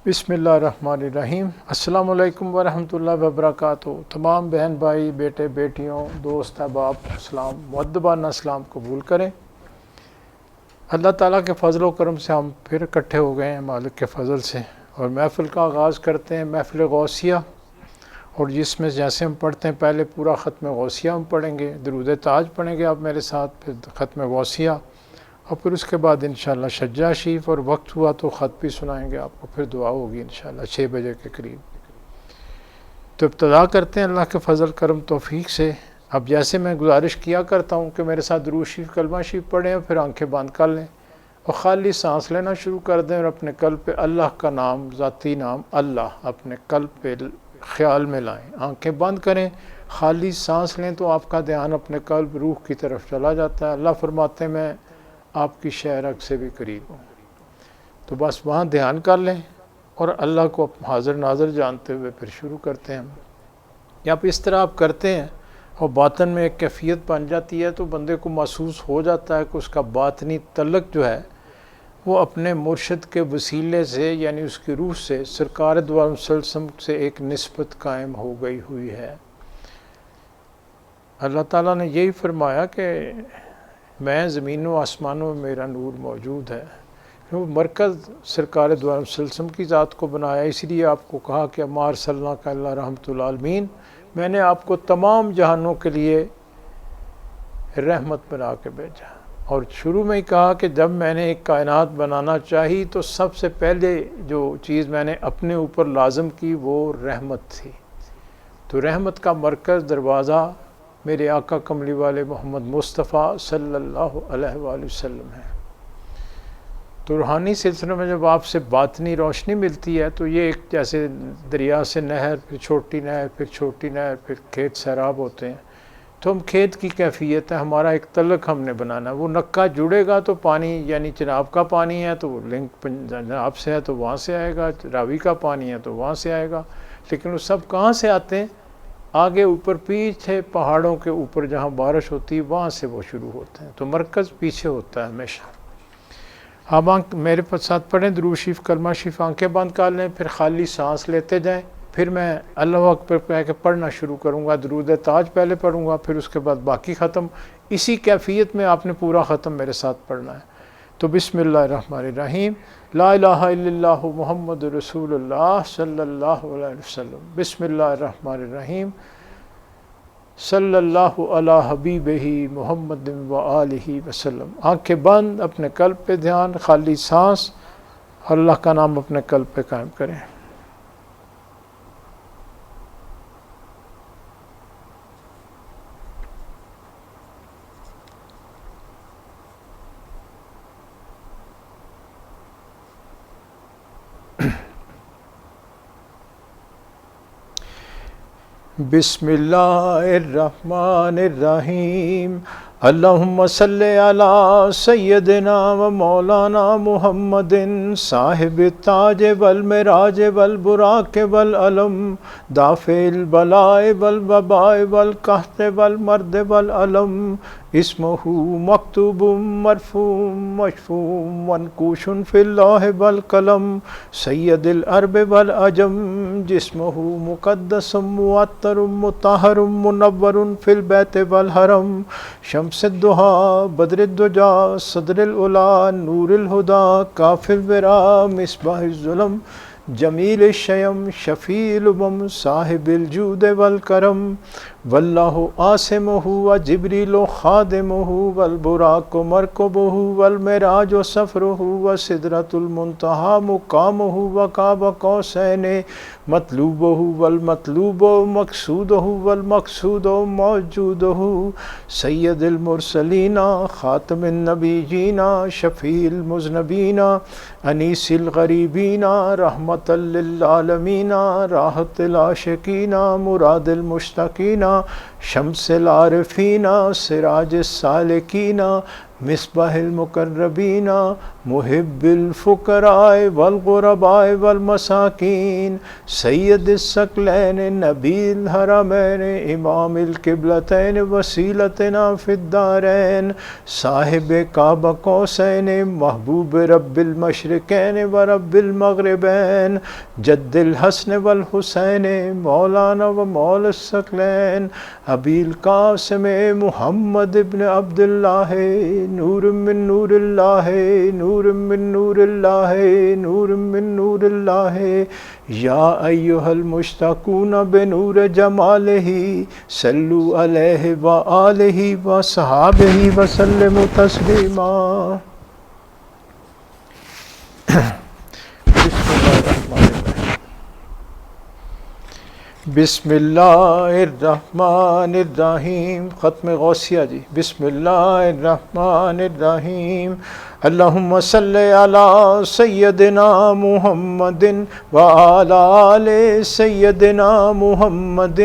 بسم اللہ الرحمن الرحیم۔ السلام علیکم ورحمۃ اللہ وبرکاتہ۔ تمام بہن بھائی، بیٹے بیٹیوں، دوست احباب، اسلام مؤدبانہ اسلام قبول کریں۔ اللہ تعالیٰ کے فضل و کرم سے ہم پھر اکٹھے ہو گئے ہیں مالک کے فضل سے، اور محفل کا آغاز کرتے ہیں، محفل غوثیہ، اور جس میں جیسے ہم پڑھتے ہیں پہلے پورا ختم غوثیہ ہم پڑھیں گے، درود تاج پڑھیں گے آپ میرے ساتھ، پھر ختم غوثیہ، اور پھر اس کے بعد انشاءاللہ شجاع شریف، اور وقت ہوا تو خط بھی سنائیں گے آپ کو، پھر دعا ہوگی انشاءاللہ 6 بجے کے قریب۔ تو ابتدا کرتے ہیں اللہ کے فضل کرم توفیق سے۔ اب جیسے میں گزارش کیا کرتا ہوں کہ میرے ساتھ درود شریف کلمہ شریف پڑھیں، اور پھر آنکھیں بند کر لیں اور خالی سانس لینا شروع کر دیں، اور اپنے قلب پہ اللہ کا نام، ذاتی نام اللہ اپنے قلب پہ خیال میں لائیں، آنکھیں بند کریں، خالی سانس لیں تو آپ کا دھیان اپنے قلب روح کی طرف چلا جاتا ہے۔ اللہ فرماتے ہیں میں آپ کی شہرگ سے بھی قریب ہوں، تو بس وہاں دھیان کر لیں اور اللہ کو حاضر ناظر جانتے ہوئے پھر شروع کرتے ہیں۔ یا پھر اس طرح آپ کرتے ہیں اور باطن میں ایک کیفیت بن جاتی ہے، تو بندے کو محسوس ہو جاتا ہے کہ اس کا باطنی تعلق جو ہے وہ اپنے مرشد کے وسیلے سے، یعنی اس کی روح سے، سرکار دو عالم صلی اللہ علیہ وسلم سے ایک نسبت قائم ہو گئی ہوئی ہے۔ اللہ تعالیٰ نے یہی فرمایا کہ میں زمین و آسمانوں میں میرا نور موجود ہے۔ وہ مرکز سرکار دو عالم صلی اللہ علیہ وسلم کی ذات کو بنایا، اس لیے آپ کو کہا کہ ما ارسلناک الا رحمۃ للعالمین، میں نے آپ کو تمام جہانوں کے لیے رحمت بنا کے بھیجا۔ اور شروع میں ہی کہا کہ جب میں نے ایک کائنات بنانا چاہی تو سب سے پہلے جو چیز میں نے اپنے اوپر لازم کی وہ رحمت تھی۔ تو رحمت کا مرکز، دروازہ میرے آقا کملی والے محمد مصطفیٰ صلی اللہ علیہ وآلہ وسلم ہے۔ تو روحانی سلسلے میں جب آپ سے باطنی روشنی ملتی ہے تو یہ ایک جیسے دریا سے نہر، پھر چھوٹی نہر، پھر چھوٹی نہر، پھر کھیت سیراب ہوتے ہیں، تو ہم کھیت کی کیفیت ہے، ہمارا ایک تعلق ہم نے بنانا۔ وہ نکا جڑے گا تو پانی، یعنی چناب کا پانی ہے تو وہ لنک جناب سے ہے تو وہاں سے آئے گا، راوی کا پانی ہے تو وہاں سے آئے گا، لیکن وہ سب کہاں سے آتے ہیں؟ آگے اوپر پیچھے پہاڑوں کے اوپر جہاں بارش ہوتی ہے وہاں سے وہ شروع ہوتے ہیں، تو مرکز پیچھے ہوتا ہے ہمیشہ۔ اب میرے ساتھ پڑھیں درود شریف کلمہ شریف، آنکھیں بند کر لیں، پھر خالی سانس لیتے جائیں، پھر میں اللہ اکبر کہہ کے پڑھنا شروع کروں گا، درود تاج پہلے پڑھوں گا، پھر اس کے بعد باقی ختم۔ اسی کیفیت میں آپ نے پورا ختم میرے ساتھ پڑھنا ہے۔ تو بسم اللہ الرحمن الرحیم، لا الہ الا اللہ محمد رسول اللہ صلی اللہ علیہ وسلم، بسم اللہ الرحمن الرحیم، صلی اللہ علی حبیبہ محمد و آلہ وسلم۔ آنکھیں بند، اپنے قلب پہ دھیان، خالی سانس، اللہ کا نام اپنے قلب پہ قائم کریں۔ بسم اللہ الرحمن الرحیم، اللہم صلی علی سیدنا و مولانا محمد صاحب التاج والمراج والبراق والعلم، دافع البلاء والوباء والقحط والمرض والعلم، اسمہ مکتوب مرفوع مشفوع منقوش فی اللوح والقلم، سید العرب والعجم، جسمہ مقدس معطر مطہر منور فی البیت والحرم، شمس الضحیٰ بدر الدجا صدر العلا نور الہدی کاف الورا مصباح الظلم، جمیل الشیم شفیع الامم صاحب الجود والکرم، واللہ عاصمہ و جبریل خادمہ والبراق مرکبہ والمعراج سفرہ وسدرۃ المنتہی مقامہ وقاب قوسین مطلوبہ والمطلوب مقصودہ والمقصود موجودہ، سید المرسلین خاتم النبیین شفیع المذنبین انیس الغریبین رحمۃ للعالمین راحت العاشقین مراد المشتاقین، شمس العارفین سراج السالکین مصباح المقربین محب الفقراء والغرباء والمساکین سید الثقلین نبی الحرمین امام القبلتین وسیلتنا فی الدارین صاحب کعبہ قوسین محبوب رب المشرقین و رب المغربین جد الحسن والحسین مولانا و مولا الثقلین ابی القاسم محمد ابن عبداللہ نور من نور اللہ نور من نور اللہ نور من نور اللہ یا ایہا المشتاقون بنور جمالہ صلو علیہ وآلہ وصحابہ وسلم تسلیما. بسم اللہ الرحمن الرحیم. ختم غوثیہ جی. بسم اللہ الرحمن الرحیم. اللہم صلی علی سیدنا محمد وعلی آل سیدنا محمد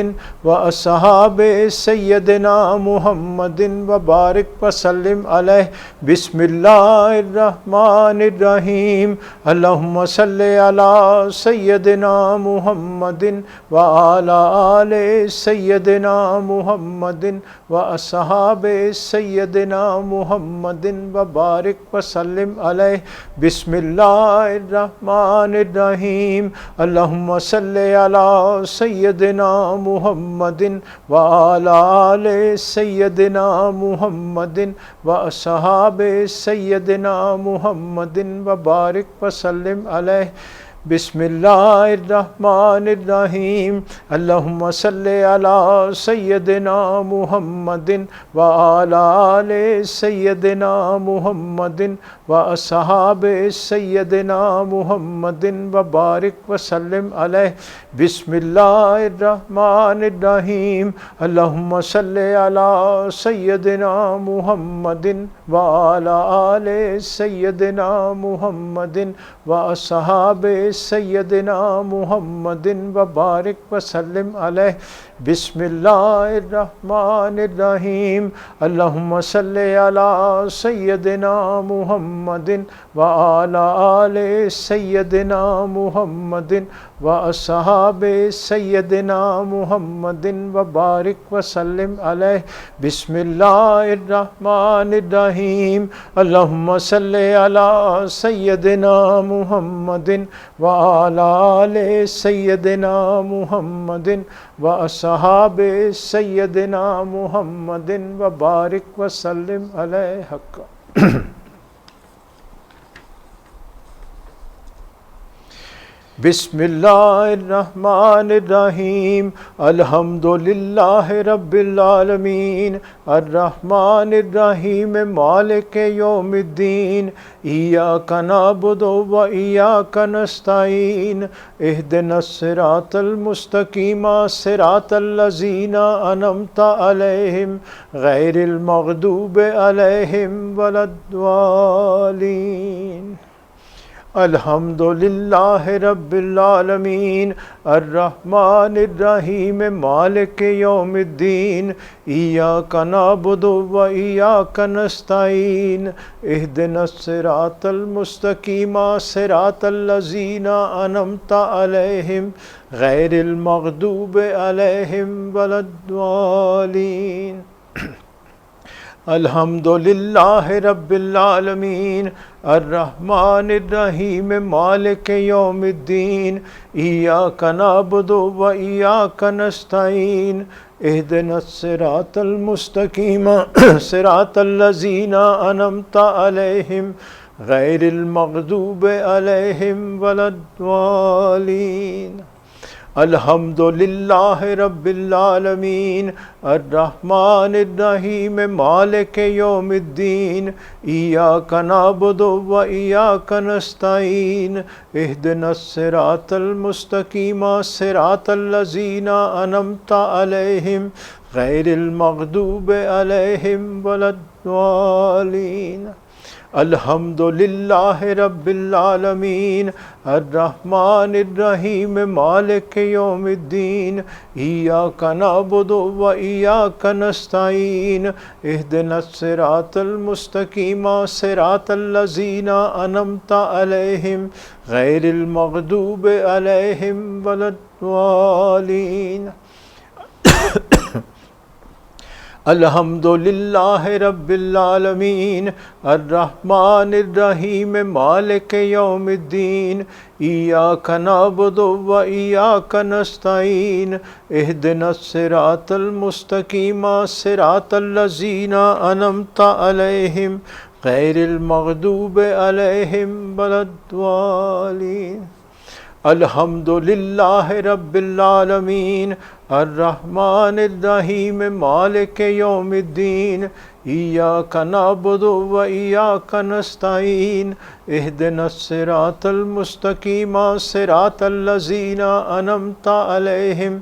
واصحاب سیدنا محمد وبارک وسلم علیہ. بسم اللہ الرحمن الرحیم. اللہم صلی علی سیدنا محمد وعلی آل سیدنا محمد واصحاب سیدنا محمد وبارک وسلم علیہ. بسم اللہ الرحمن الرحیم. اللہم صلی علی سیدنا محمد وعلی آل سیدنا محمد واصحاب سیدنا محمد وبارک وسلم علیہ. بسم اللہ الرحمن الرحیم. اللہم صلی علی سیدنا محمد وعلی آل سیدنا محمد واصحاب سیدنا محمد وبارک وسلم علیہ. بسم اللہ الرحمن الرحیم. اللہم صلی علی سیدنا محمد وعلی آل سیدنا محمد واصحاب سیدنا محمد وبارک وسلم علیہ. بسم اللہ الرحمن الرحیم. اللہم صلی علی سیدنا محمد وعلی آل سیدنا محمد واصحاب سیدنا محمد وبارک وسلم علیہ. بسم اللہ الرحمن الرحیم. اللہم صلی علی سیدنا محمد وعلی آل سیدنا محمد واصحاب سیدنا محمد وبارک وسلم علیہ. حق بسم اللہ الرحمن الرحیم. الحمد للہ رب العالمین الرحمن الرحیم مالک یوم الدین ایاک نعبد و ایاک نستعین اہدنا الصراط المستقیم صراط الذین انعمت علیہم غیر المغضوب علیہم ولا الضالین. الحمد للہ رب العالمین الرحمن الرحیم مالک یوم الدین ایاک نعبد و ایاک نستعین اہدنا الصراط المستقیم صراط الذین انعمت علیہم غیر المغضوب علیہم ولا الضالین. الحمد للہ رب العالمین الرحمن الرحیم مالک یوم الدین ایاک نعبد و ایاک نستعین اہدنا الصراط المستقیم صراط الذین انعمت علیہم غیر المغضوب علیہم ولا الضالین. الحمد للہ رب العالمین الرحمن الرحیم مالک یوم الدین ایاک نعبد و ایاک نستعین اہدنا الصراط المستقیم صراط الذین انعمت علیہم غیر المغضوب علیہم ولا الضالین. الحمد للہ رب العالمین الرحمن الرحیم مالک یوم الدین ایاک نعبد و ایاک نستعین اہدنا الصراط المستقیم صراط الذین انعمت علیہم غیر المغضوب علیہم ولا الضالین الحمد للہ رب العالمین الرحمن الرحیم مالک یوم الدین ایاک نعبد و ایاک نستعین اہدنا الصراط المستقیم صراط الذین انعمت علیہم غیر المغضوب علیہم ولا الضالین الحمد للہ رب العالمین الرحمن الرحیم مالک یوم الدین ایاک نعبد و ایاک نستعین اہدنا الصراط المستقیم صراط الذین انعمت علیہم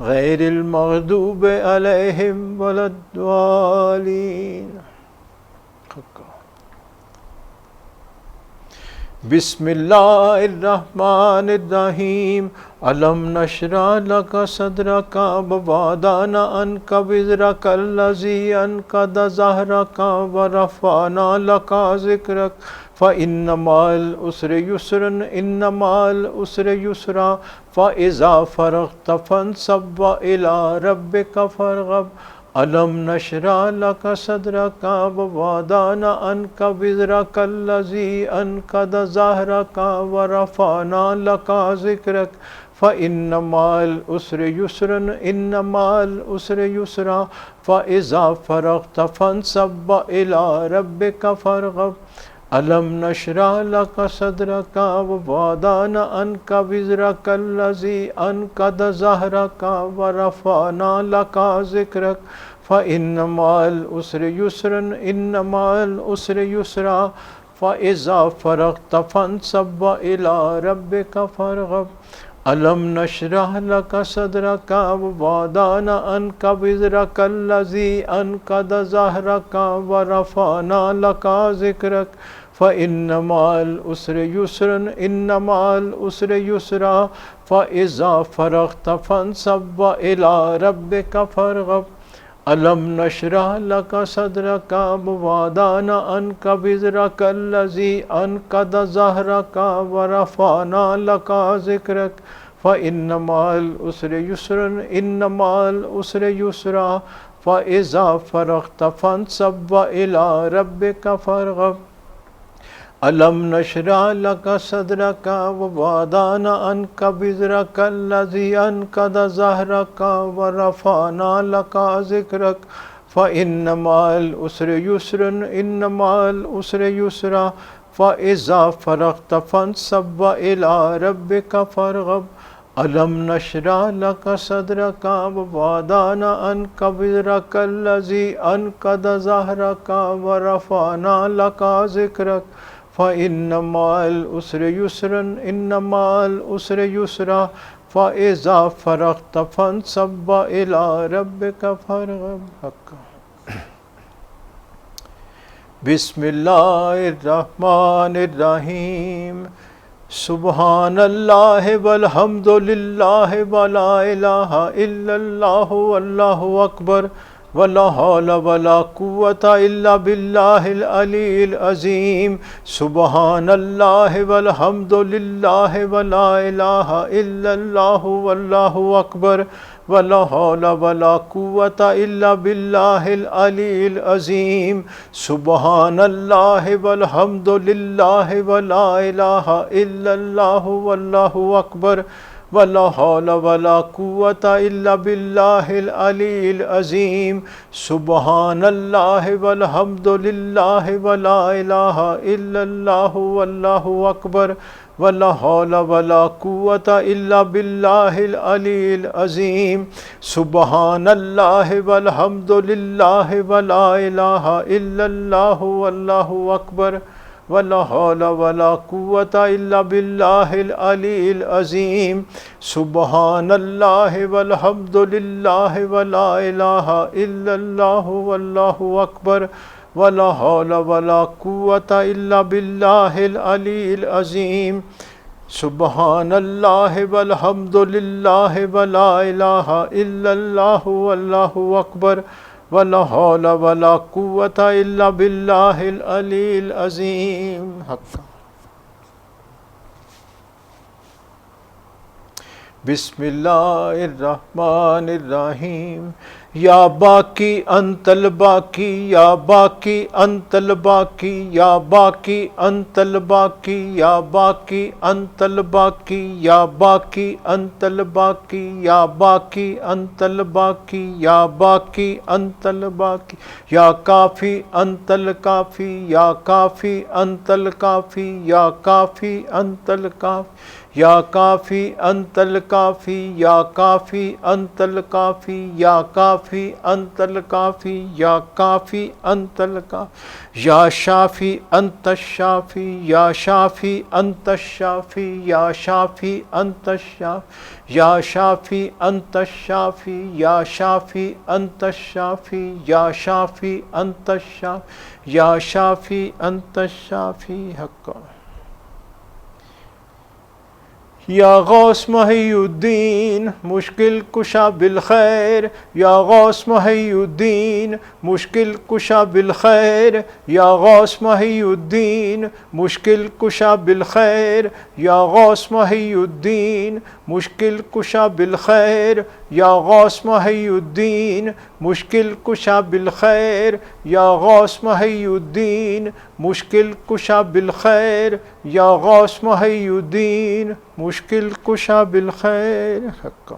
غیر المغضوب علیہم ولا الضالین بسم اللہ الرحمن الرحیم الم نشرح لک صدرک ووضعنا عنک وزرک الذی انقض ظہرک ورفعنا لک ذکرک فإن مع العسر یسرا إن مع العسر یسرا فإذا فرغت فانصب وإلی ربک فارغب الم نشرح لک صدرک ووضعنا عنک وزرک الذی انقض ظہرک ورفعنا لک ذکرک فإن مع العسر یسرا إن مع العسر یسرا فإذا فرغت فانصب وإلی ربک فارغب الم نشرح لک صدرک ووضعنا عنک وزرک الذی انقض ظہرک ورفعنا لک ذکرک فإن مع العسر یسرا إن مع العسر یسرا فإذا فرغت فانصب وإلی ربک فارغب الم نشرح لک صدرک ووضعنا عنک وزرک الذی انقض ظہرک ورفعنا لک ذکرک فإن مع العسر یسرا إن مع العسر یسرا فإذا فرغت فانصب وإلی ربک فارغب الم نشرح لک صدرک ووضعنا عنک وزرک الذی انقض ظہرک ورفعنا لک ذکرک فإن مع العسر یسرا إن مع العسر یسرا فإذا فرغت فانصب وإلی ربک فارغب الم نشرح لک صدرک ووضعنا عنک وزرک الذی انقض ظہرک ورفعنا لک ذکرک فإن مع العسر یسرا إن مع العسر یسرا فإذا فرغت فانصب وإلی ربک فارغب الم نشرح لک صدرک ووضعنا عنک وزرک الذی انقض ظہرک ورفعنا لک ذکرک فإن مع العسر یسرا إن مع العسر یسرا فإذا فرغت فانصب وإلی ربک فارغب بسم اللہ الرحمن الرحیم سبحان اللہ والحمد للہ ولا الہ الا اللہ واللہ اکبر ولا حول ولا قوة الا باللہ العلی العظیم سبحان اللہ والحمد للہ ولا الہ الا اللہ واللہ اکبر ولا حول ولا قوة الا باللہ العلی العظیم سبحان اللہ والحمد للہ ولا الہ الا اللہ واللہ اکبر ولا حول ولا قوة الا باللہ العلی العظیم سبحان اللہ والحمد للہ ولا الہ الا اللہ واللہ اکبر ولا حول ولا قوة الا باللہ العلی العظیم سبحان اللہ والحمد للہ ولا الہ الا اللہ واللہ اکبر ولا حول ولا قوة الا باللہ العلی العظیم سبحان اللہ والحمد للہ ولا الہ الا اللہ واللہ اکبر ولا حول ولا قوة إلا بالله العلي العظيم سبحان الله والحمد لله ولا إله إلا الله والله أكبر ولا حول ولا قوة إلا بالله العلي العظيم حق بسم اللہ الرحمن الرحیم یا باقی انت الباقی یا باقی انت الباقی یا باقی انت الباقی یا باقی انت الباقی یا باقی انت الباقی یا باقی انت الباقی یا باقی انت الباقی یا کافی انت الکافی یا کافی انت الکافی یا کافی انت الکافی یا کافی انت الکافی یا کافی انت الکافی یا کافی انت الکافی یا کافی انت الکافی یا شافی انت الشافی یا شافی انت الشافی یا شافی انت الشافی یا شافی انت الشافی یا شافی انت الشافی یا شافی انت الشافی یا شافی انت الشافی حق یا غوث محی الدین مشکل کشا بالخیر یا غوث محی الدین مشکل کشا بالخیر یا غوث محی الدین مشکل کشا بالخیر یا غوث محی الدین مشکل کشا بالخیر یا غوث محی الدین مشکل کشا بالخیر یا غوث محی الدین مشکل کشا بالخیر یا غوث محی الدین مشکل کشا بالخیر حق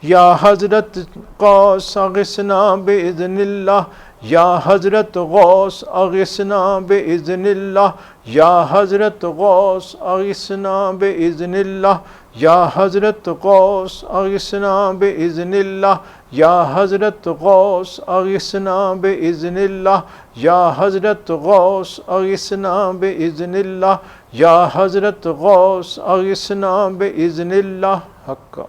یا حضرت غوث اغثنا باذن اللہ یا حضرت غوث اغثنا باذن اللہ یا حضرت غوث اغثنا باذن اللہ یا حضرت غوث اغثنا باذن اللہ یا حضرت غوث اغثنا باذن اللہ یا حضرت غوث اغثنا باذن اللہ یا حضرت غوث اغثنا باذن اللہ حق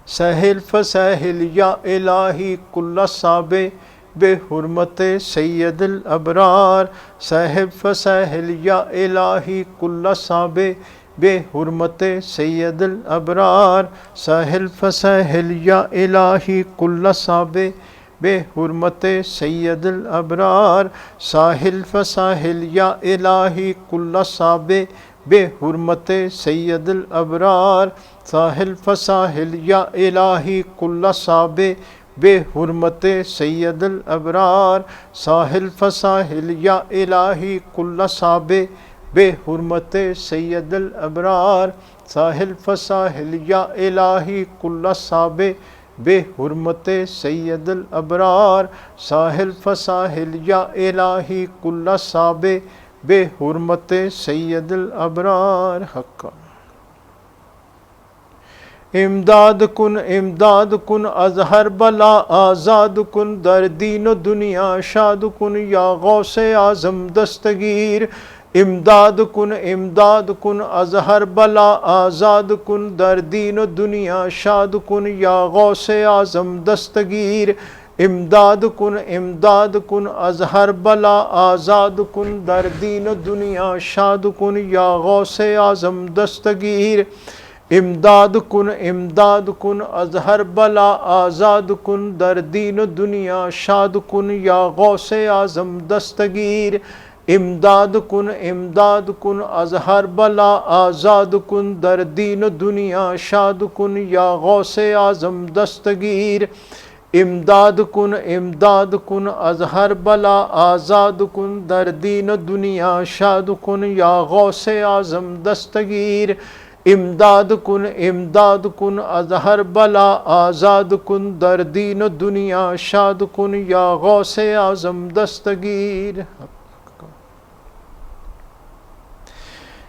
سہل فسہل یا الہی کل صعب بے حرمت سید الابرار سہل فسہل یا الہی کل صعب بے حرمت سید الابرار سہل فسہل یا الہی کل صعب بے حرمت سید الابرار ساحل فساحل یا الہی کل صعب بے حرمت سید الابرار ساحل فساحل یا الہی کل صعب بے حرمت سید الابرار ساحل فساحل یا الہی کل صعب بے حرمت سید الابرار ساحل فساحل یا الہی کل صعب بے حرمت سید الابرار ساحل فساحل یا الہی کل صعب بے حرمت سید الابرار حق امداد کن اظہر بلا آزاد کن در دین و دنیا شاد کن یا غوث اعظم دستگیر امداد کن اظہر بلا آزاد کن در دین و دنیا شاد کن یا غوث اعظم دستگیر امداد کن اظہر بلا آزاد کن در دین و دنیا شاد کن یا غوث اعظم دستگیر امداد کن اظہر بلا آزاد کن در دین و دنیا شاد کن یا غوث اعظم دستگیر امداد کن اظہر بلا آزاد کن در دین و دنیا شاد کن یا غوث اعظم دستگیر امداد کن اظہر بلا آزاد کن در دین و دنیا شاد کن یا غوث اعظم دستگیر امداد کن اظہر بلا آزاد کن در دین و دنیا شاد کن یا غوث اعظم دستگیر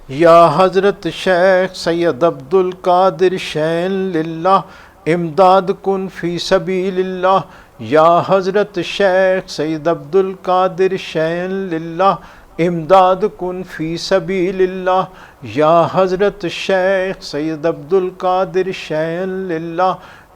یا حضرت شیخ سید عبد القادر شین للہ امداد کن فی سبیل اللہ یا حضرت شیخ سید عبد القادر شین للہ امداد کن فی سبیل اللہ یا حضرت شیخ سید عبد القادر شین للہ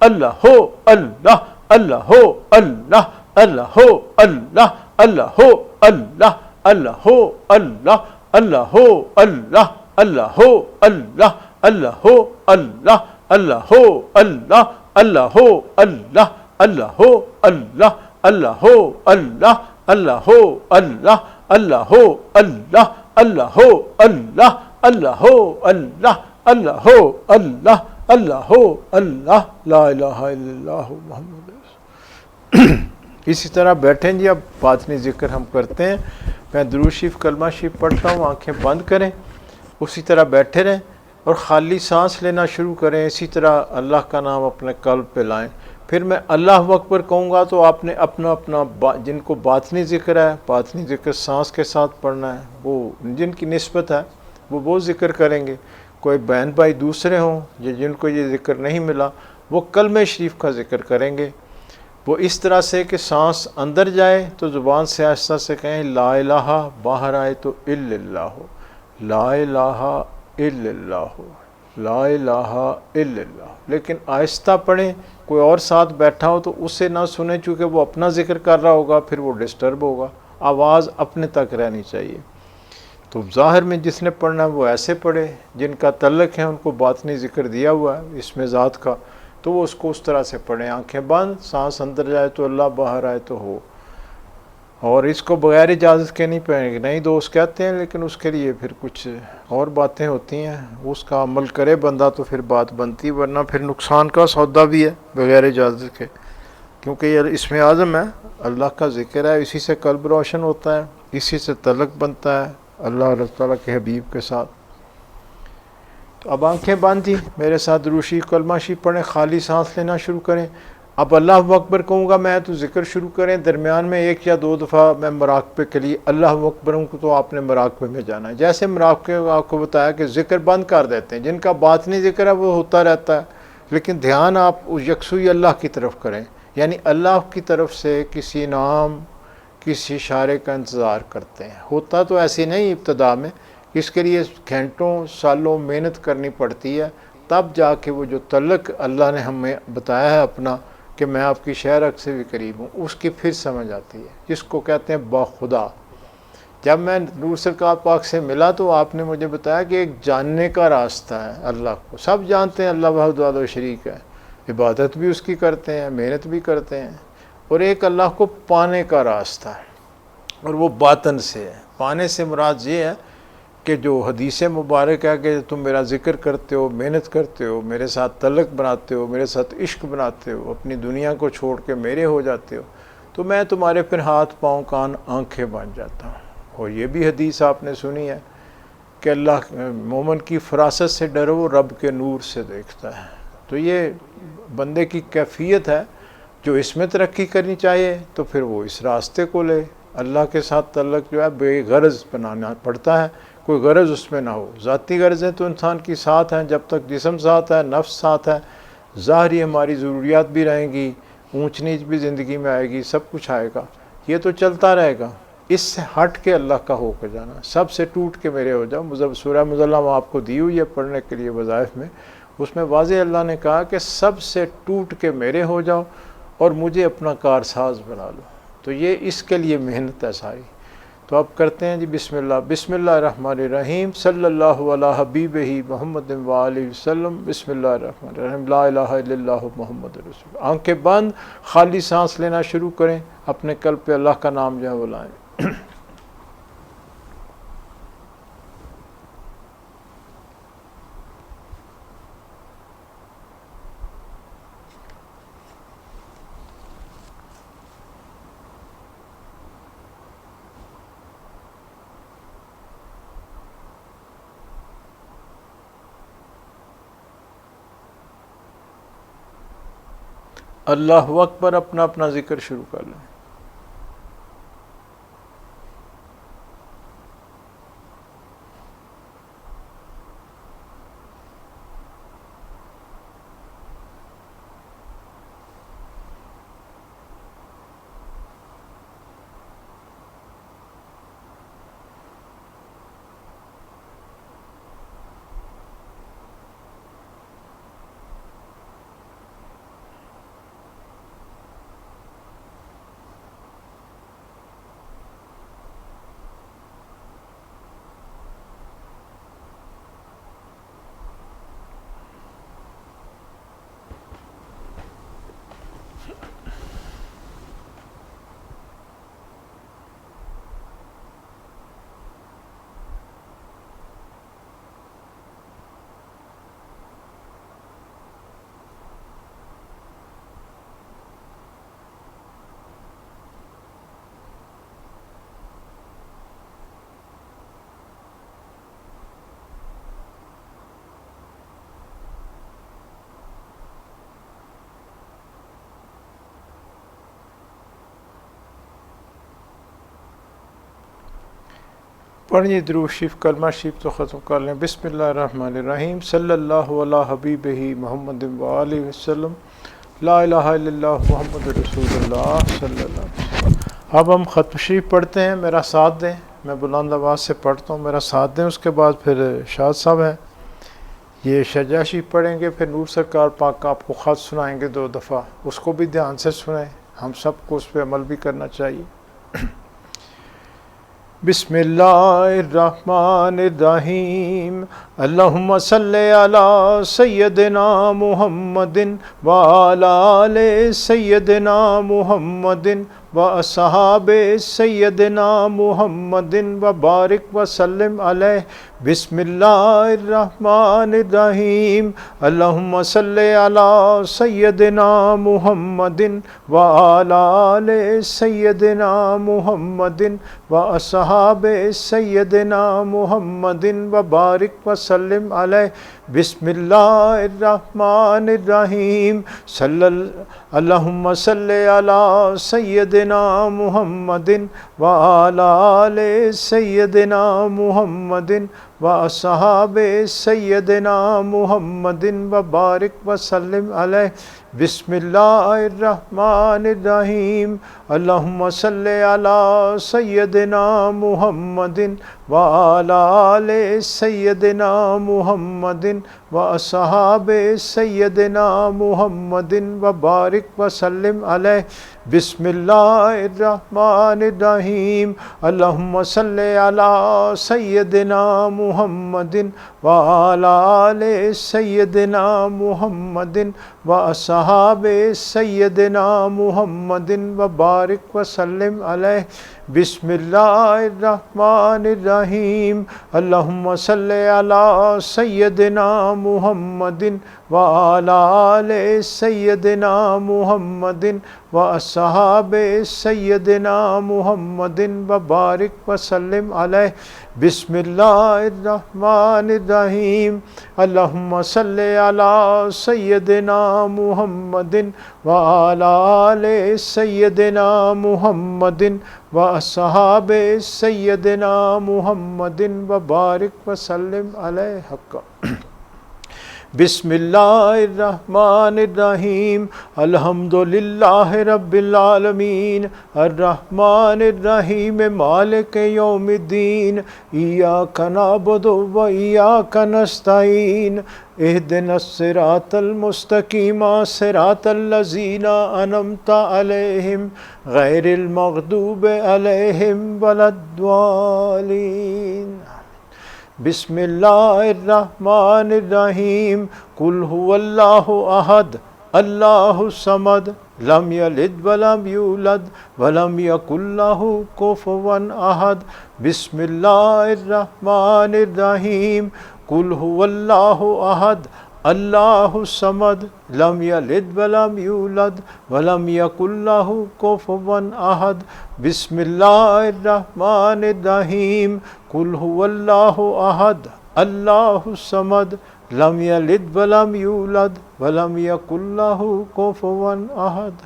اللہ ہو اللہ اللہ ہو اللہ اللہ ہو اللہ اللہ ہو اللہ اللہ ہو اللہ اللہ ہو اللہ اللہ ہو اللہ اللہ ہو اللہ اللہ ہو اللہ اللہ ہو اللہ اللہ ہو اللہ اللہ ہو اللہ اللہ ہو اللہ اللہ ہو اللہ اللہ ہو اللہ اللہ ہو اللہ اللہ ہو اللہ اللہ ہو اللہ لا الہ الا اللہ محمد رسول۔ اسی طرح بیٹھیں جی، اب باطنی ذکر ہم کرتے ہیں۔ میں درود شریف کلمہ شریف پڑھتا ہوں، آنکھیں بند کریں، اسی طرح بیٹھے رہیں اور خالی سانس لینا شروع کریں۔ اسی طرح اللہ کا نام اپنے قلب پہ لائیں۔ پھر میں اللہ اکبر کہوں گا تو آپ نے اپنا اپنا جن کو باطنی ذکر ہے، باطنی ذکر سانس کے ساتھ پڑھنا ہے، وہ جن کی نسبت ہے وہ ذکر کریں گے۔ کوئی بہن بھائی دوسرے ہوں یا جن کو یہ ذکر نہیں ملا، وہ کلمہ شریف کا ذکر کریں گے۔ وہ اس طرح سے کہ سانس اندر جائے تو زبان سے آہستہ سے کہیں لا الہ، باہر آئے تو الا اللہ، لا الہ الا اللہ، لا الہ الا اللہ۔ لیکن آہستہ پڑھیں، کوئی اور ساتھ بیٹھا ہو تو اسے نہ سنیں، چونکہ وہ اپنا ذکر کر رہا ہوگا، پھر وہ ڈسٹرب ہوگا۔ آواز اپنے تک رہنی چاہیے۔ تو ظاہر میں جس نے پڑھنا ہے وہ ایسے پڑھے، جن کا تعلق ہے ان کو باطنی ذکر دیا ہوا ہے اس میں ذات کا، تو وہ اس کو اس طرح سے پڑھیں، آنکھیں بند، سانس اندر جائے تو اللہ، باہر آئے تو ہو۔ اور اس کو بغیر اجازت کے نہیں پڑھیں گے، نہیں دوست کہتے ہیں، لیکن اس کے لیے پھر کچھ اور باتیں ہوتی ہیں، اس کا عمل کرے بندہ تو پھر بات بنتی، ورنہ پھر نقصان کا سودا بھی ہے بغیر اجازت کے، کیونکہ یہ اسم اعظم ہے، اللہ کا ذکر ہے، اسی سے قلب روشن ہوتا ہے، اسی سے تعلق بنتا ہے اللہ تعالیٰ کے حبیب کے ساتھ۔ تو اب آنکھیں باندھی، میرے ساتھ درود شریف کلمہ شریف پڑھیں، خالی سانس لینا شروع کریں۔ اب اللہ اکبر کہوں گا میں تو ذکر شروع کریں، درمیان میں 1 یا 2 دفعہ میں مراقبے کے لیے اللہ اکبر ہوں تو آپ نے مراقبے میں جانا ہے۔ جیسے مراقبے آپ کو بتایا کہ ذکر بند کر دیتے ہیں، جن کا باطنی ذکر ہے وہ ہوتا رہتا ہے، لیکن دھیان آپ یکسوئی اللہ کی طرف کریں، یعنی اللہ کی طرف سے کسی نام، کسی اشارے کا انتظار کرتے ہیں۔ ہوتا تو ایسے نہیں ابتدا میں، اس کے لیے گھنٹوں سالوں محنت کرنی پڑتی ہے، تب جا کے وہ جو تعلق اللہ نے ہمیں بتایا ہے اپنا کہ میں آپ کی شہرک سے بھی قریب ہوں، اس کی پھر سمجھ آتی ہے، جس کو کہتے ہیں باخدا۔ جب میں نور سرکار پاک سے ملا تو آپ نے مجھے بتایا کہ ایک جاننے کا راستہ ہے اللہ کو، سب جانتے ہیں اللہ وحدہ لا شریک ہے، عبادت بھی اس کی کرتے ہیں، محنت بھی کرتے ہیں، اور ایک اللہ کو پانے کا راستہ ہے، اور وہ باطن سے ہے۔ پانے سے مراد یہ ہے کہ جو حدیث مبارک ہے کہ تم میرا ذکر کرتے ہو، محنت کرتے ہو، میرے ساتھ تعلق بناتے ہو، میرے ساتھ عشق بناتے ہو، اپنی دنیا کو چھوڑ کے میرے ہو جاتے ہو، تو میں تمہارے پھر ہاتھ پاؤں کان آنکھیں بن جاتا ہوں۔ اور یہ بھی حدیث آپ نے سنی ہے کہ اللہ مومن کی فراست سے ڈرو، وہ رب کے نور سے دیکھتا ہے۔ تو یہ بندے کی کیفیت ہے، جو اس میں ترقی کرنی چاہیے تو پھر وہ اس راستے کو لے، اللہ کے ساتھ تعلق جو ہے بے غرض بنانا پڑتا ہے، کوئی غرض اس میں نہ ہو۔ ذاتی غرضیں تو انسان کی ساتھ ہیں، جب تک جسم ساتھ ہے، نفس ساتھ ہے، ظاہری ہماری ضروریات بھی رہیں گی، اونچ نیچ بھی زندگی میں آئے گی، سب کچھ آئے گا، یہ تو چلتا رہے گا۔ اس سے ہٹ کے اللہ کا ہو کے جانا، سب سے ٹوٹ کے میرے ہو جاؤ۔ سورہ مظلم آپ کو دی ہوئی ہے پڑھنے کے لیے وظائف میں، اس میں واضح اللہ نے کہا کہ سب سے ٹوٹ کے میرے ہو جاؤ اور مجھے اپنا کارساز بنا لو۔ تو یہ اس کے لیے محنت ہے ساری۔ تو اب کرتے ہیں جی بسم اللہ۔ بسم اللہ الرحمن الرحیم، صلی اللہ علی حبیبہ محمد وآلہ وسلم۔ بسم اللہ الرحمن الرحیم، لا الہ الا اللہ محمد رسول۔ آنکھیں بند، خالی سانس لینا شروع کریں، اپنے قلب پہ اللہ کا نام جو ہے وہ لائیں۔ اللہ اکبر، اپنا اپنا ذکر شروع کر لیں۔ پڑھیے درود شریف کلمہ شریف تو ختم کر لیں. بسم اللہ الرحمن الرحیم. صلی اللہ علی حبیبہ محمد وآلہ وسلم. لا الہ الا اللہ محمد رسول اللہ صلی اللہ علیہ وسلم. اب ہم ختم شریف پڑھتے ہیں. میرا ساتھ دیں. میں بلند آواز سے پڑھتا ہوں, میرا ساتھ دیں. اس کے بعد پھر شاد صاحب ہیں, یہ شجاع شریف پڑھیں گے. پھر نور سرکار پاک آپ کو خط سنائیں گے 2 دفعہ, اس کو بھی دھیان سے سنیں. ہم سب کو اس پہ عمل بھی کرنا چاہیے. بسم اللہ الرحمن الرحیم. اللہم صلی علی سیدنا محمد وعلی آل سیدنا محمد واصحاب سیدنا محمد وبارک وسلم علیہ. بسم اللہ الرحمن الرحیم. اللہم صلی علی سیدنا محمد وعلی آل سیدنا محمد واصحاب سیدنا محمد وبارک وسلم علیہ. بسم اللہ الرحمن الرحیم. اللہم صلی علی سیدنا محمد وعلی آل سیدنا محمد واصحاب سیدنا محمد وبارک وسلم علیہ. بسم اللہ الرحمن الرحیم. اللہم صلی علی سیدنا محمد وعلی آل سیدنا محمد واصحاب سیدنا محمد وبارک وسلم علیہ. بسم اللہ الرحمن الرحیم. اللہم صلی علی سیدنا محمد وعلی آل سیدنا محمد واصحاب سیدنا محمد وبارک وسلم علیہ. بسم اللہ الرحمن الرحیم. اللہم صلی علی سیدنا محمد وعلی آل سیدنا محمد واصحاب سیدنا محمد وبارک وسلم علیہ. بسم اللہ الرحمن الرحیم. اللہم صلی علی سیدنا محمد وعلی آل سیدنا محمد واصحاب سیدنا محمد وبارک وسلم علیہ حق. بسم اللہ الرحمن الرحیم. الحمدللہ رب العالمین الرحمن الرحیم مالک یوم الدین. ایاک نعبد و ایاک نستعین. اہدنا الصراط المستقیم صراط الذین انعمت علیہم غیر المغضوب علیہم ولا الضالین. بسم اللہ الرحمن الرحیم. قل هو اللہ احد اللہ الصمد لم یلد ولم یولد ولم یکن لہ کفوا احد. بسم اللہ الرحمن الرحیم. قل هو اللہ احد اللہ الصمد لم یلد ولم یولد ولم یکن لہ کفوا احد. بسم اللہ الرحمن الرحیم. قل هو اللہ احد اللہ الصمد لم یلد ولم یولد ولم یکن لہ کفوا احد.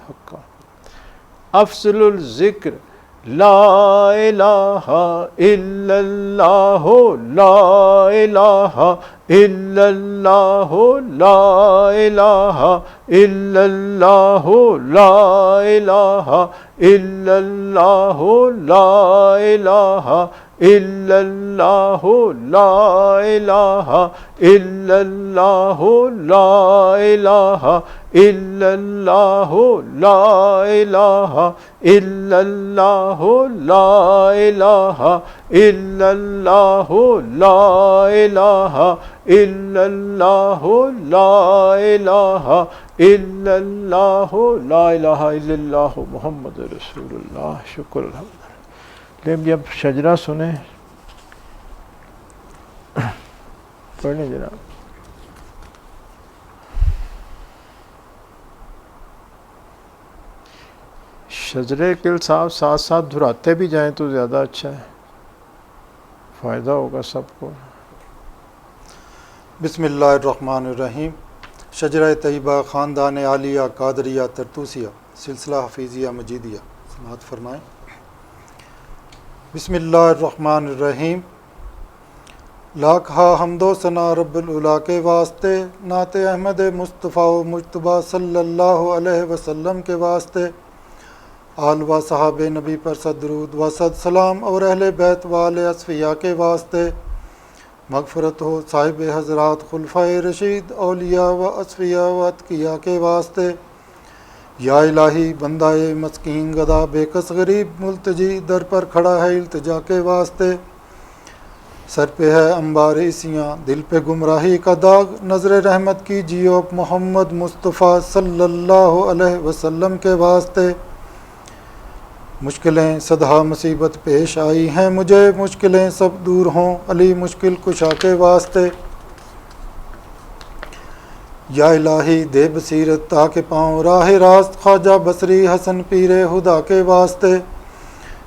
افضل الذکر لا الہ الا اللہ لا الہ الا اللہ لا الہ الا اللہ لا الہ الا اللہ لا الہ الا اللہ لا الہ الا اللہ لا الہ الا اللہ لا الہ الا اللہ لا الہ الا اللہ لا الہ الا اللہ لا الہ الا اللہ لا الہ الا اللہ محمد رسول اللہ. شکر الحمد. لیکن اب شجرہ سنیں, پڑھیں جناب. شجرے کے صاحب ساتھ ساتھ دہراتے بھی جائیں تو زیادہ اچھا ہے, فائدہ ہوگا سب کو. بسم اللہ الرحمن الرحیم. شجرہ طیبہ خاندان عالیہ قادریہ طرطوسیہ سلسلہ حفیظیہ مجیدیہ. سماعت فرمائیں. بسم اللہ الرحمن الرحیم. لاکھا حمد و ثنا رب العلا کے واسطے، نعت احمد مصطفیٰ و مجتبیٰ صلی اللہ علیہ وسلم کے واسطے، آل و صحاب نبی پر صد درود و صد سلام اور اہل بیت وال اصفیاء کے واسطے، مغفرت ہو صاحب حضرات خلفائے رشید اولیاء و اصفیاء و اتقیاء کے واسطے۔ یا الہی بندہ مسکین گدا بے کس غریب ملتجی در پر کھڑا ہے التجا کے واسطے، سر پہ ہے انبار عیسیاں دل پہ گمراہی کا داغ، نظر رحمت کیجیے محمد مصطفیٰ صلی اللہ علیہ وسلم کے واسطے۔ مشکلیں صدہا مصیبت پیش آئی ہیں مجھے، مشکلیں سب دور ہوں علی مشکل کشا کے واسطے۔ یا الہی دے بصیرت تاکہ پاؤں راہ راست، خواجہ بصری حسن پیر خدا کے واسطے۔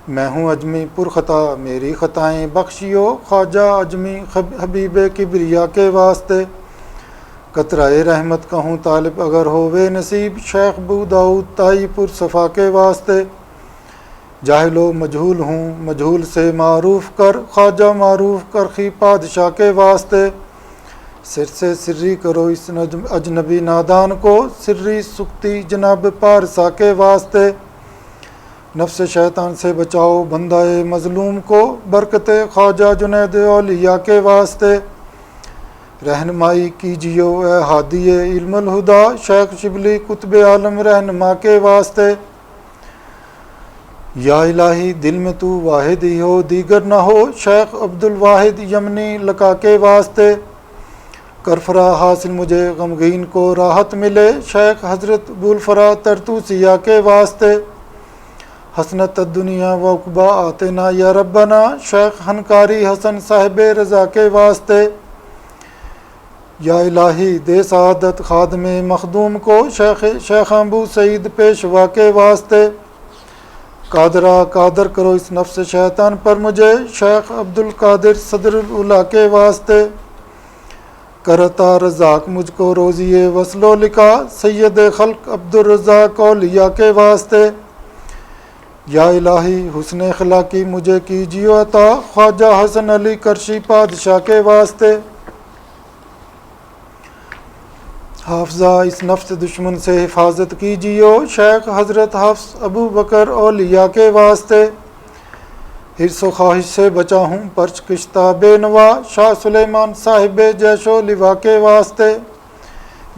میں ہوں اجمی پرخطا میری خطائیں بخشیو، خواجہ اجمی حبیب کبریا کے واسطے۔ قطرہ رحمت کا ہوں طالب اگر ہووے نصیب، شیخ بو داؤد تائی پر صفا کے واسطے۔ جاہل و مجہول ہوں مجہول سے معروف کر، خواجہ معروف کرخی پادشاہ کے واسطے۔ سر سے سری کرو اس اجنبی نادان کو، سری سکتی جناب پارسا کے واسطے۔ نفس شیطان سے بچاؤ بندہ مظلوم کو، برکت خواجہ جنید اولیاء کے واسطے۔ رہنمائی کیجیو اے ہادی علم الہدا، شیخ شبلی قطب عالم رہنما کے واسطے۔ یا الہی دل میں تو واحد ہی ہو دیگر نہ ہو، شیخ عبد الواحد یمنی لقا کے واسطے۔ کرفرا حاصل مجھے غمگین کو راحت ملے، شیخ حضرت بولفرا ترتوسیہ کے واسطے۔ حسنت الدنیا و عقبا آتنا یا ربنا، شیخ ہنکاری حسن صاحب رضا کے واسطے۔ یا الہی دے سعادت خادم مخدوم کو، شیخ ابو سعید پیشوا کے واسطے۔ قادرہ قادر کرو اس نفس شیطان پر مجھے، شیخ عبد القادر صدر العلا کے واسطے۔ کرتا رزاق مجھ کو روزی وصل و لقا، سید خلق عبد الرزاق اولیاء کے واسطے۔ یا الہی حسن اخلاقی مجھے کیجیو عطا، خواجہ حسن علی کرشی پادشاہ کے واسطے۔ حافظہ اس نفس دشمن سے حفاظت کیجیو، شیخ حضرت حفظ ابو بکر اولیاء کے واسطے۔ حرص و خواہش سے بچا ہوں پرچ کشتہ بے نوا، شاہ سلیمان صاحب جیش و لوا کے واسطے۔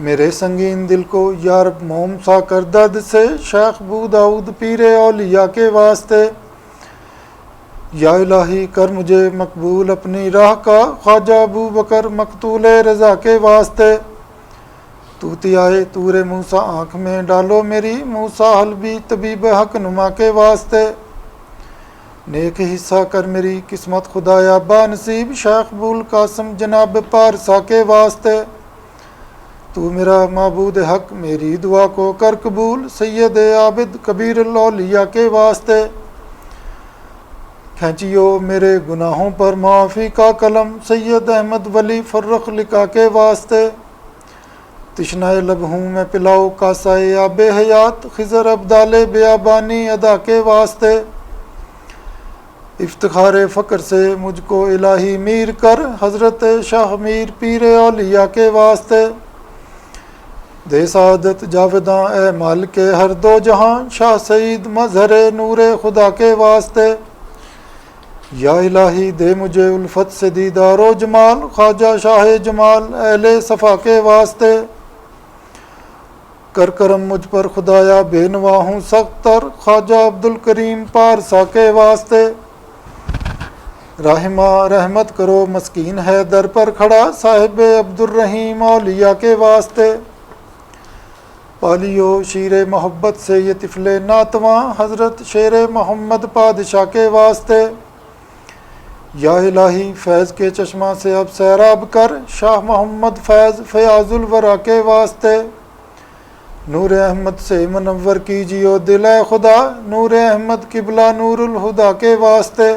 میرے سنگین دل کو یا رب موم سا کر درد سے، شیخ بو داؤد پیر اولیاء کے واسطے۔ یا الہی کر مجھے مقبول اپنی راہ کا، خواجہ ابو بکر مقتول رضا کے واسطے۔ توتیائے طور موسیٰ آنکھ میں ڈالو میری، موسیٰ حلبی طبیب حق نما کے واسطے۔ نیک حصہ کر میری قسمت خدایا با نصیب، شیخ بول قاسم جناب پارسا کے واسطے۔ تو میرا معبود حق میری دعا کو کر قبول، سید عابد کبیر الاولیاء کے واسطے۔ کھینچیو میرے گناہوں پر معافی کا قلم، سید احمد ولی فرخ لقا کے واسطے۔ تشنائے لب ہوں میں پلاؤ کاسائے آب حیات، خضر ابدال بیابانی ادا کے واسطے۔ افتخار فقر سے مجھ کو الہی میر کر، حضرت شاہ میر پیر اولیاء کے واسطے۔ دے سعادت جاوداں اے مالک ہر دو جہاں، شاہ سعید مظہر نور خدا کے واسطے۔ یا الہی دے مجھے الفت سے دیدار و جمال، خواجہ شاہ جمال اہل صفا کے واسطے۔ کر کرم مجھ پر خدایا بے نوا ہوں سخت تر، خواجہ عبد الکریم پارسا کے واسطے۔ رحمہ رحمت کرو مسکین ہے در پر کھڑا، صاحب عبد الرحیم اولیاء کے واسطے۔ پالیو شیر محبت سے یہ طفل ناتواں، حضرت شیر محمد پادشاہ کے واسطے۔ یا الہی فیض کے چشمہ سے اب سیراب کر، شاہ محمد فیض فیاض الورا کے واسطے۔ نور احمد سے منور کیجیو دل اے خدا، نور احمد قبلہ نور الہدا کے واسطے۔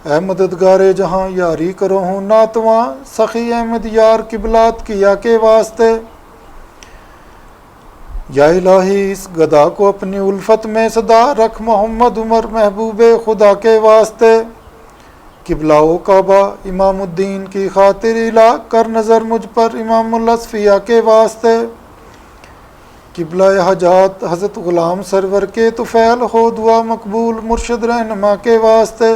اے مددگار جہاں یاری کرو ہوں ناتواں، سخی احمد یار قبلات کیا کے واسطے۔ یا الہی اس گدا کو اپنی الفت میں صدا رکھ، محمد عمر محبوب خدا کے واسطے۔ قبلہ و کعبہ امام الدین کی خاطر الہ کر نظر مجھ پر امام الاصفیاء کے واسطے، قبلہ حاجات حضرت غلام سرور کے طفیل ہو دعا مقبول مرشد رہنما کے واسطے،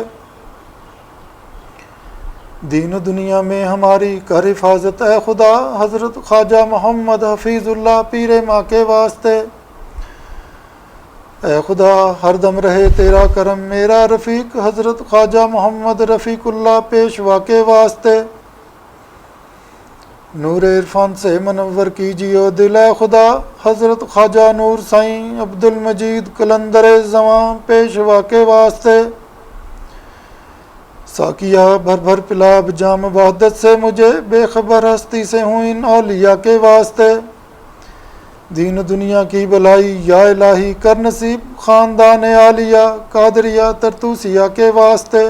دین و دنیا میں ہماری کر حفاظت اے خدا حضرت خواجہ محمد حفیظ اللہ پیر ماں کے واسطے، اے خدا ہر دم رہے تیرا کرم میرا رفیق حضرت خواجہ محمد رفیق اللہ پیشوا کے واسطے، نور عرفان سے منور کیجیے دل اے خدا حضرت خواجہ نور سائیں عبد المجید قلندر زمان پیشوا کے واسطے، ساقیہ بھر بھر پلا بجام وحدت سے مجھے بے خبر ہستی سے ہوں ان اولیاء کے واسطے، دین و دنیا کی بلائی یا الہی کر نصیب خاندان عالیہ قادریہ ترتوسیہ کے واسطے۔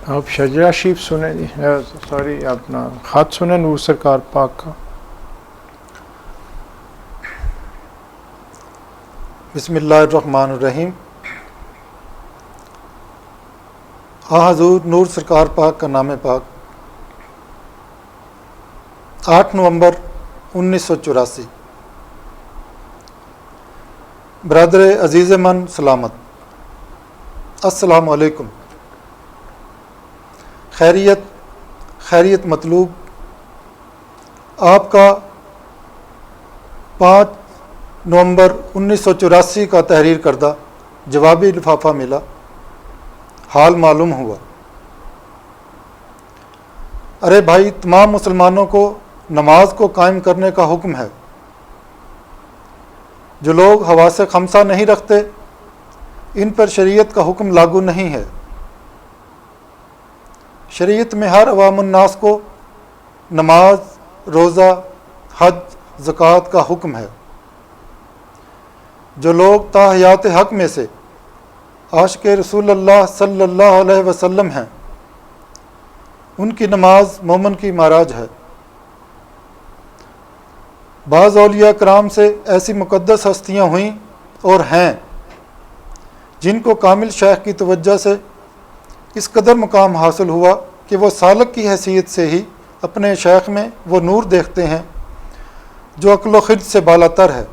آپ شجرہ شریف سنیں جی، سوری اپنا خط سنیں نور سرکار پاک کا۔ بسم اللہ الرحمن الرحیم۔ حضور نور سرکار پاک کا نام پاک 8 نومبر 1984۔ برادر عزیز من سلامت، السلام علیکم۔ خیریت مطلوب۔ آپ کا 5 نومبر 1984 کا تحریر کردہ جوابی لفافہ ملا، حال معلوم ہوا۔ ارے بھائی، تمام مسلمانوں کو نماز کو قائم کرنے کا حکم ہے۔ جو لوگ حواس خمسہ نہیں رکھتے ان پر شریعت کا حکم لاگو نہیں ہے۔ شریعت میں ہر عوام الناس کو نماز، روزہ، حج، زکوٰۃ کا حکم ہے۔ جو لوگ تا حیات حق میں سے عاشق رسول اللہ صلی اللہ علیہ وسلم ہیں ان کی نماز مومن کی معراج ہے۔ بعض اولیاء کرام سے ایسی مقدس ہستیاں ہوئیں اور ہیں جن کو کامل شیخ کی توجہ سے اس قدر مقام حاصل ہوا کہ وہ سالک کی حیثیت سے ہی اپنے شیخ میں وہ نور دیکھتے ہیں جو عقل و خرد سے بالا تر ہے،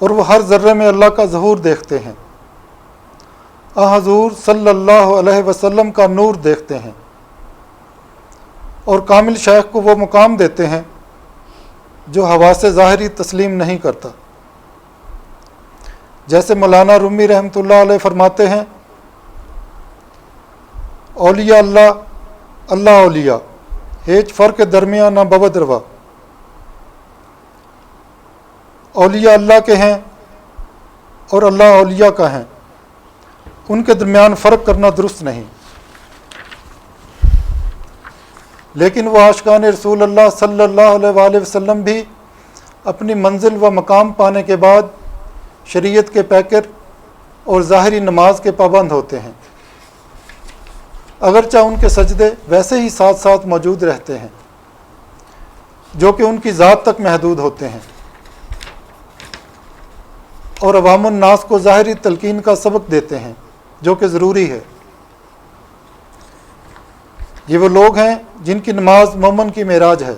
اور وہ ہر ذرے میں اللہ کا ظہور دیکھتے ہیں، حضور صلی اللہ علیہ وسلم کا نور دیکھتے ہیں، اور کامل شیخ کو وہ مقام دیتے ہیں جو حواس ظاہری تسلیم نہیں کرتا۔ جیسے مولانا رومی رحمۃ اللہ علیہ فرماتے ہیں، اولیاء اللہ اللہ اولیاء ہیچ فرق درمیان نہ بود روا۔ اولیاء اللہ کے ہیں اور اللہ اولیاء کا ہیں، ان کے درمیان فرق کرنا درست نہیں۔ لیکن وہ عاشقان رسول اللہ صلی اللہ علیہ وآلہ وسلم بھی اپنی منزل و مقام پانے کے بعد شریعت کے پیکر اور ظاہری نماز کے پابند ہوتے ہیں، اگرچہ ان کے سجدے ویسے ہی ساتھ ساتھ موجود رہتے ہیں جو کہ ان کی ذات تک محدود ہوتے ہیں، اور عوام الناس کو ظاہری تلقین کا سبق دیتے ہیں جو کہ ضروری ہے۔ یہ وہ لوگ ہیں جن کی نماز مومن کی معراج ہے،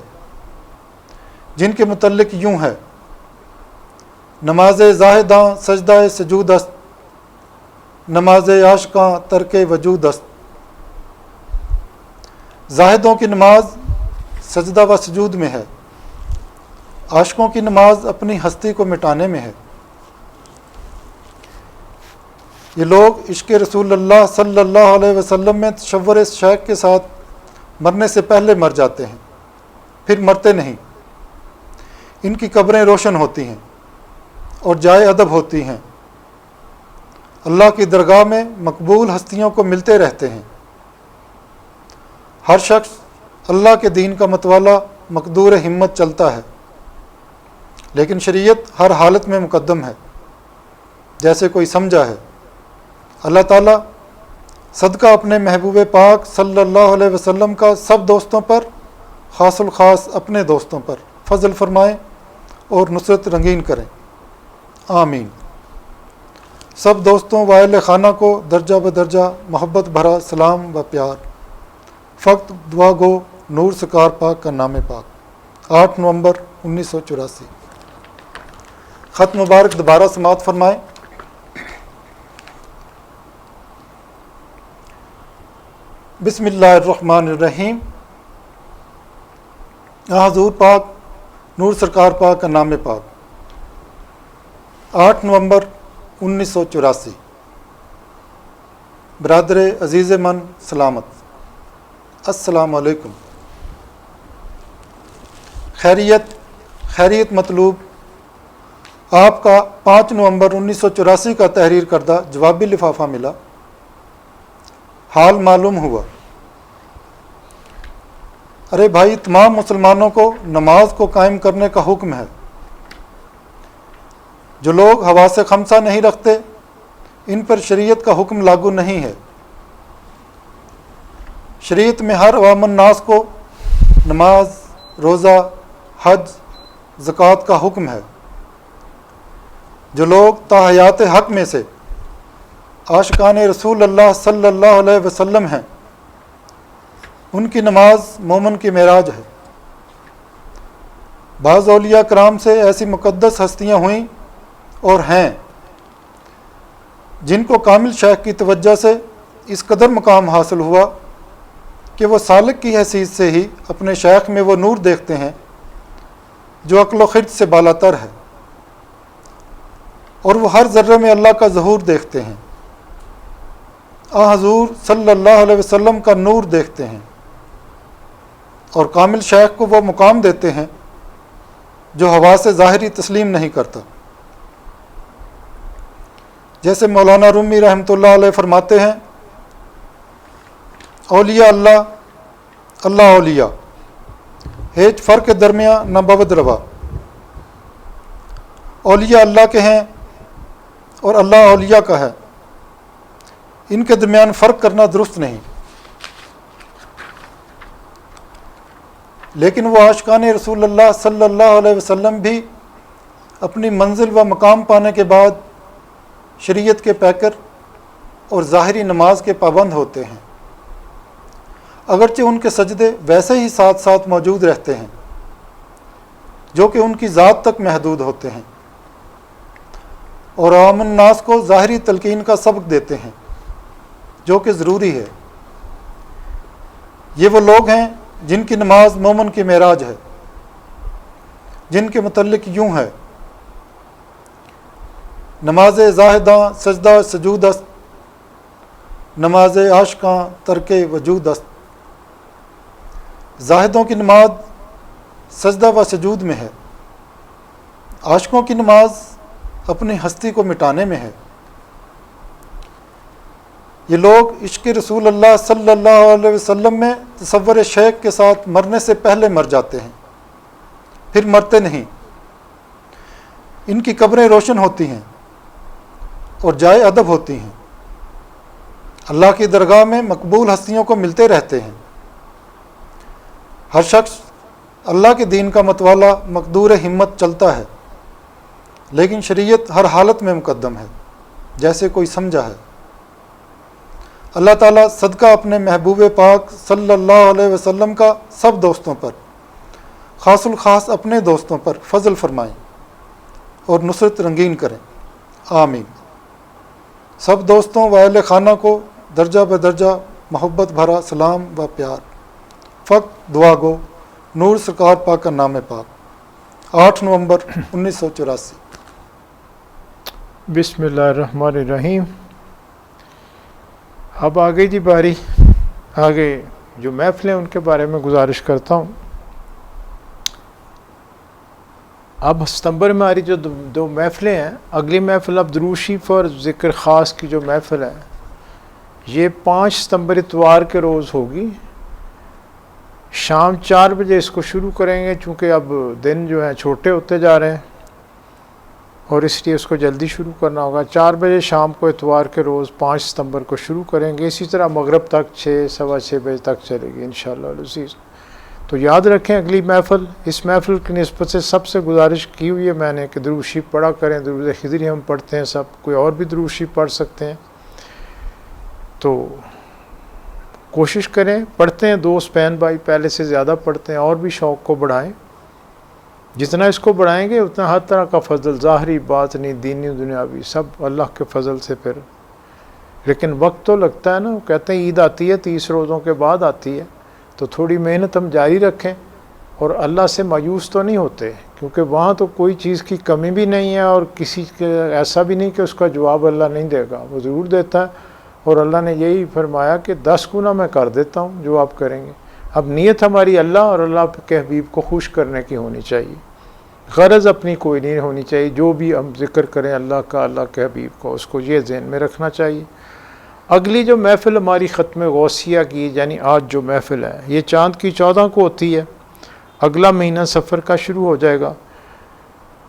جن کے متعلق یوں ہے، نماز زاہداں سجدہ سجود است، نماز عاشقاں ترک وجود است۔ زاہدوں کی نماز سجدہ و سجود میں ہے، عاشقوں کی نماز اپنی ہستی کو مٹانے میں ہے۔ یہ لوگ عشق رسول اللہ صلی اللہ علیہ وسلم میں تشور شیخ کے ساتھ مرنے سے پہلے مر جاتے ہیں، پھر مرتے نہیں۔ ان کی قبریں روشن ہوتی ہیں اور جائے ادب ہوتی ہیں، اللہ کی درگاہ میں مقبول ہستیوں کو ملتے رہتے ہیں۔ ہر شخص اللہ کے دین کا متوالا مقدور ہمت چلتا ہے، لیکن شریعت ہر حالت میں مقدم ہے، جیسے کوئی سمجھا ہے۔ اللہ تعالیٰ صدقہ اپنے محبوب پاک صلی اللہ علیہ وسلم کا سب دوستوں پر، خاص الخاص اپنے دوستوں پر فضل فرمائیں اور نصرت رنگین کریں، آمین۔ سب دوستوں و اہل خانہ کو درجہ بدرجہ محبت بھرا سلام و پیار۔ فقط دعا گو نور سکار پاک کا نام پاک، 8 نومبر 1984۔ خط مبارک دوبارہ سماعت فرمائیں۔ بسم اللہ الرحمن الرحیم۔ حضور پاک نور سرکار پاک کا نام پاک، 8 نومبر 1984۔ برادر عزیز من سلامت، السلام علیکم۔ خیریت مطلوب۔ آپ کا 5 نومبر 1984 کا تحریر کردہ جوابی لفافہ ملا، حال معلوم ہوا۔ ارے بھائی، تمام مسلمانوں کو نماز کو قائم کرنے کا حکم ہے۔ جو لوگ حواس خمسہ نہیں رکھتے ان پر شریعت کا حکم لاگو نہیں ہے۔ شریعت میں ہر عوام الناس کو نماز، روزہ، حج، زکوٰۃ کا حکم ہے۔ جو لوگ تا حیات حق میں سے عاشقان رسول اللہ صلی اللہ علیہ وسلم ہیں، ان کی نماز مومن کی معراج ہے۔ بعض اولیاء کرام سے ایسی مقدس ہستیاں ہوئیں اور ہیں جن کو کامل شیخ کی توجہ سے اس قدر مقام حاصل ہوا کہ وہ سالک کی حیثیت سے ہی اپنے شیخ میں وہ نور دیکھتے ہیں جو عقل و خرد سے بالا تر ہے، اور وہ ہر ذرے میں اللہ کا ظہور دیکھتے ہیں، حضور صلی اللہ علیہ وسلم کا نور دیکھتے ہیں، اور کامل شیخ کو وہ مقام دیتے ہیں جو حواس ظاہری تسلیم نہیں کرتا۔ جیسے مولانا رومی رحمۃ اللہ علیہ فرماتے ہیں، اولیاء اللہ اولیاء ہیچ فرق درمیان نہ بود روا۔ اولیاء اللہ کے ہیں اور اللہ اولیاء کا ہے، ان کے درمیان فرق کرنا درست نہیں۔ لیکن وہ عاشقان رسول اللہ صلی اللہ علیہ وسلم بھی اپنی منزل و مقام پانے کے بعد شریعت کے پیکر اور ظاہری نماز کے پابند ہوتے ہیں، اگرچہ ان کے سجدے ویسے ہی ساتھ ساتھ موجود رہتے ہیں جو کہ ان کی ذات تک محدود ہوتے ہیں، اور عوام الناس کو ظاہری تلقین کا سبق دیتے ہیں جو کہ ضروری ہے۔ یہ وہ لوگ ہیں جن کی نماز مومن کی معراج ہے، جن کے متعلق یوں ہے، نماز زاہداں سجدہ سجود است، نماز عاشقاں ترک وجود است۔ زاہدوں کی نماز سجدہ و سجود میں ہے، عاشقوں کی نماز اپنی ہستی کو مٹانے میں ہے۔ یہ لوگ عشق رسول اللہ صلی اللہ علیہ وسلم میں تصور شیخ کے ساتھ مرنے سے پہلے مر جاتے ہیں، پھر مرتے نہیں۔ ان کی قبریں روشن ہوتی ہیں اور جائے ادب ہوتی ہیں، اللہ کی درگاہ میں مقبول ہستیوں کو ملتے رہتے ہیں۔ ہر شخص اللہ کے دین کا متوالا مقدور ہمت چلتا ہے، لیکن شریعت ہر حالت میں مقدم ہے، جیسے کوئی سمجھا ہے۔ اللہ تعالیٰ صدقہ اپنے محبوب پاک صلی اللہ علیہ وسلم کا سب دوستوں پر، خاص الخاص اپنے دوستوں پر فضل فرمائیں اور نصرت رنگین کریں، آمین۔ سب دوستوں و اہل خانہ کو درجہ بدرجہ محبت بھرا سلام و پیار۔ فقط دعا گو نور سرکار پاک کا نام پاک، 8 نومبر 1984۔ بسم اللہ الرحمن الرحیم۔ اب آگے جی باری، آگے جو محفلیں ان کے بارے میں گزارش کرتا ہوں۔ اب ستمبر میں ہماری جو دو محفلیں ہیں، اگلی محفل اب درود شریف اور ذکر خاص کی جو محفل ہے یہ 5 ستمبر اتوار کے روز ہوگی، شام 4 بجے اس کو شروع کریں گے، چونکہ اب دن جو ہیں چھوٹے ہوتے جا رہے ہیں اور اس لیے اس کو جلدی شروع کرنا ہوگا۔ 4 بجے شام کو اتوار کے روز 5 ستمبر کو شروع کریں گے، اسی طرح مغرب تک 6 سوا 6 بجے تک چلے گی انشاءاللہ العزیز۔ تو یاد رکھیں اگلی محفل، اس محفل کی نسبت سے سب سے گزارش کی ہوئی ہے میں نے کہ درود شریف پڑھا کریں، درود خضری ہم پڑھتے ہیں سب، کوئی اور بھی درود شریف پڑھ سکتے ہیں، تو کوشش کریں پڑھتے ہیں، دوست بہن بھائی پہلے سے زیادہ پڑھتے ہیں، اور بھی شوق کو بڑھائیں، جتنا اس کو بڑھائیں گے اتنا ہر طرح کا فضل، ظاہری باطنی دینی دنیاوی سب اللہ کے فضل سے پھر، لیکن وقت تو لگتا ہے نا، وہ کہتے ہیں عید آتی ہے 30 روزوں کے بعد آتی ہے، تو تھوڑی محنت ہم جاری رکھیں اور اللہ سے مایوس تو نہیں ہوتے، کیونکہ وہاں تو کوئی چیز کی کمی بھی نہیں ہے اور کسی کے ایسا بھی نہیں کہ اس کا جواب اللہ نہیں دے گا، وہ ضرور دیتا ہے، اور اللہ نے یہی فرمایا کہ 10 گنا میں کر دیتا ہوں جو آپ کریں گے۔ اب نیت ہماری اللہ اور اللہ کے حبیب کو خوش کرنے کی ہونی چاہیے، غرض اپنی کوئی نہیں ہونی چاہیے، جو بھی ہم ذکر کریں اللہ کا، اللہ کے حبیب کو، اس کو یہ ذہن میں رکھنا چاہیے۔ اگلی جو محفل ہماری ختم غوثیہ کی، یعنی آج جو محفل ہے، یہ چاند کی 14 کو ہوتی ہے، اگلا مہینہ سفر کا شروع ہو جائے گا،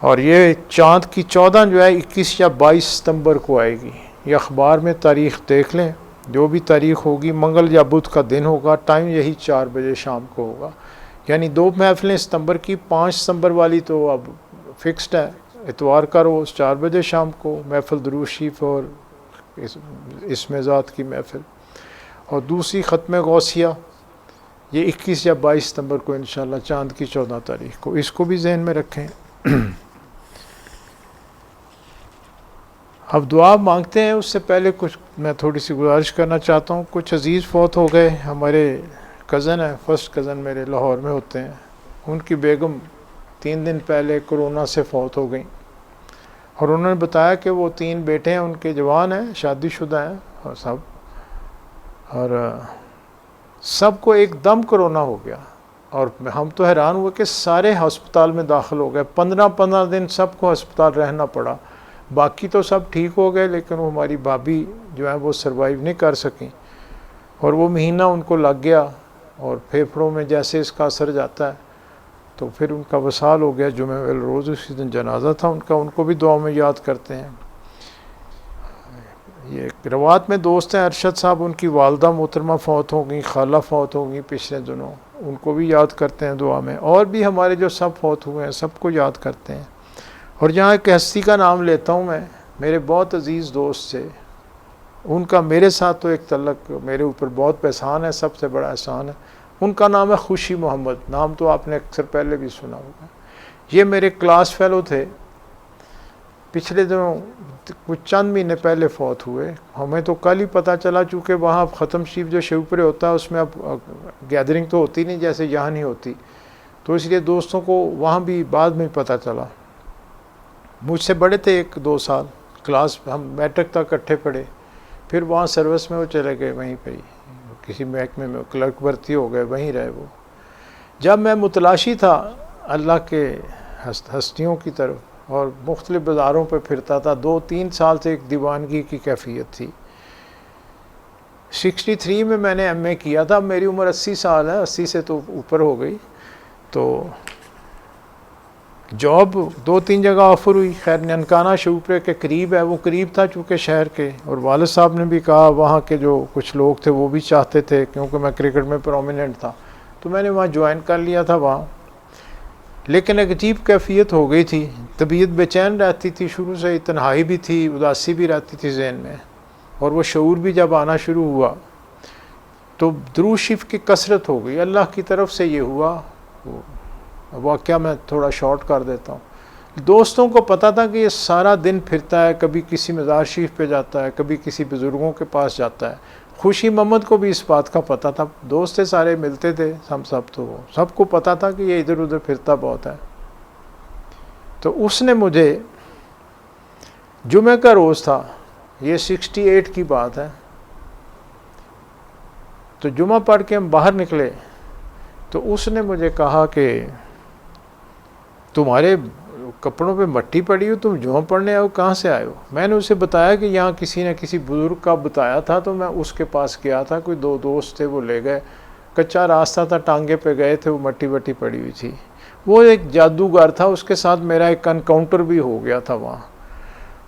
اور یہ چاند کی 14 جو ہے 21 یا 22 ستمبر کو آئے گی، یہ اخبار میں تاریخ دیکھ لیں، جو بھی تاریخ ہوگی منگل یا بدھ کا دن ہوگا، ٹائم یہی 4 بجے شام کو ہوگا، یعنی 2 محفلیں ستمبر کی، 5 ستمبر والی تو اب فکسڈ ہے، اتوار کا روز 4 بجے شام کو محفل درود شریف اور اس میں ذات کی محفل، اور دوسری ختم غوثیہ یہ 21 یا 22 ستمبر کو انشاءاللہ چاند کی 14 تاریخ کو، اس کو بھی ذہن میں رکھیں۔ اب دعا مانگتے ہیں، اس سے پہلے کچھ میں تھوڑی سی گزارش کرنا چاہتا ہوں، کچھ عزیز فوت ہو گئے، ہمارے کزن ہیں، فرسٹ کزن میرے لاہور میں ہوتے ہیں، ان کی بیگم 3 دن پہلے کرونا سے فوت ہو گئیں، اور انہوں نے بتایا کہ وہ 3 بیٹے ہیں ان کے، جوان ہیں، شادی شدہ ہیں اور سب کو ایک دم کرونا ہو گیا، اور ہم تو حیران ہوئے کہ سارے ہسپتال میں داخل ہو گئے، 15 دن سب کو ہسپتال رہنا پڑا، باقی تو سب ٹھیک ہو گئے، لیکن وہ ہماری بھابھی جو ہیں وہ سروائیو نہیں کر سکیں، اور وہ مہینہ ان کو لگ گیا، اور پھیپھڑوں میں جیسے اس کا اثر جاتا ہے، تو پھر ان کا وصال ہو گیا جمعہ والے روز، اسی دن جنازہ تھا ان کا، ان کو بھی دعا میں یاد کرتے ہیں۔ یہ روات میں دوست ہیں ارشد صاحب، ان کی والدہ محترمہ فوت ہو گئیں، خالہ فوت ہو گئیں پچھلے دنوں، ان کو بھی یاد کرتے ہیں دعا میں، اور بھی ہمارے جو سب فوت ہوئے ہیں سب کو یاد کرتے ہیں۔ اور جہاں ایک ہستی کا نام لیتا ہوں میں، میرے بہت عزیز دوست سے، ان کا میرے ساتھ تو ایک تعلق میرے اوپر بہت احسان ہے، سب سے بڑا احسان ہے، ان کا نام ہے خوشی محمد، نام تو آپ نے اکثر پہلے بھی سنا ہوگا، یہ میرے کلاس فیلو تھے، پچھلے دنوں کچھ چند مہینے پہلے فوت ہوئے، ہمیں تو کل ہی پتہ چلا، چونکہ وہاں ختم شریف جو شیوپرے ہوتا ہے اس میں اب گیدرنگ تو ہوتی نہیں جیسے یہاں نہیں ہوتی، تو اس لیے دوستوں کو وہاں بھی بعد میں پتہ چلا، مجھ سے بڑے تھے 1-2 سال، کلاس ہم میٹرک تک اکٹھے پڑھے، پھر وہاں سروس میں وہ چلے گئے، وہیں پہ ہی کسی محکمے میں کلرک بھرتی ہو گئے، وہیں رہے وہ۔ جب میں متلاشی تھا اللہ کے ہستیوں کی طرف اور مختلف بازاروں پہ پھرتا تھا، 2-3 سال سے ایک دیوانگی کی کیفیت تھی۔ 63 میں نے ایم اے کیا تھا، میری عمر 80 سال ہے، 80 سے تو اوپر ہو گئی، تو جاب 2-3 جگہ آفر ہوئی، خیر ننکانہ شیوپرے کے قریب ہے، وہ قریب تھا چونکہ شہر کے، اور والد صاحب نے بھی کہا، وہاں کے جو کچھ لوگ تھے وہ بھی چاہتے تھے، کیونکہ میں کرکٹ میں پرومیننٹ تھا، تو میں نے وہاں جوائن کر لیا تھا وہاں، لیکن ایک عجیب کیفیت ہو گئی تھی، طبیعت بے چین رہتی تھی، شروع سے ہی تنہائی بھی تھی، اداسی بھی رہتی تھی ذہن میں، اور وہ شعور بھی جب آنا شروع ہوا تو درود شریف کی کثرت ہو گئی، اللہ کی طرف سے یہ ہوا۔ واقعہ میں تھوڑا شارٹ کر دیتا ہوں، دوستوں کو پتہ تھا کہ یہ سارا دن پھرتا ہے، کبھی کسی مزار شریف پہ جاتا ہے، کبھی کسی بزرگوں کے پاس جاتا ہے، خوشی محمد کو بھی اس بات کا پتہ تھا، دوست سے سارے ملتے تھے ہم سب، تو سب کو پتہ تھا کہ یہ ادھر ادھر پھرتا بہت ہے، تو اس نے مجھے، جمعہ کا روز تھا، یہ 68 کی بات ہے، تو جمعہ پڑھ کے ہم باہر نکلے تو اس نے مجھے کہا کہ تمہارے کپڑوں پہ مٹی پڑی ہو، تم جمعہ پڑھنے آئے ہو، کہاں سے آئے ہو؟ میں نے اسے بتایا کہ یہاں کسی نے کسی بزرگ کا بتایا تھا، تو میں اس کے پاس گیا تھا، کوئی 2 دوست تھے وہ لے گئے، کچا راستہ تھا، ٹانگے پہ گئے تھے، وہ مٹی وٹی پڑی ہوئی تھی، وہ ایک جادوگر تھا، اس کے ساتھ میرا ایک انکاؤنٹر بھی ہو گیا تھا وہاں،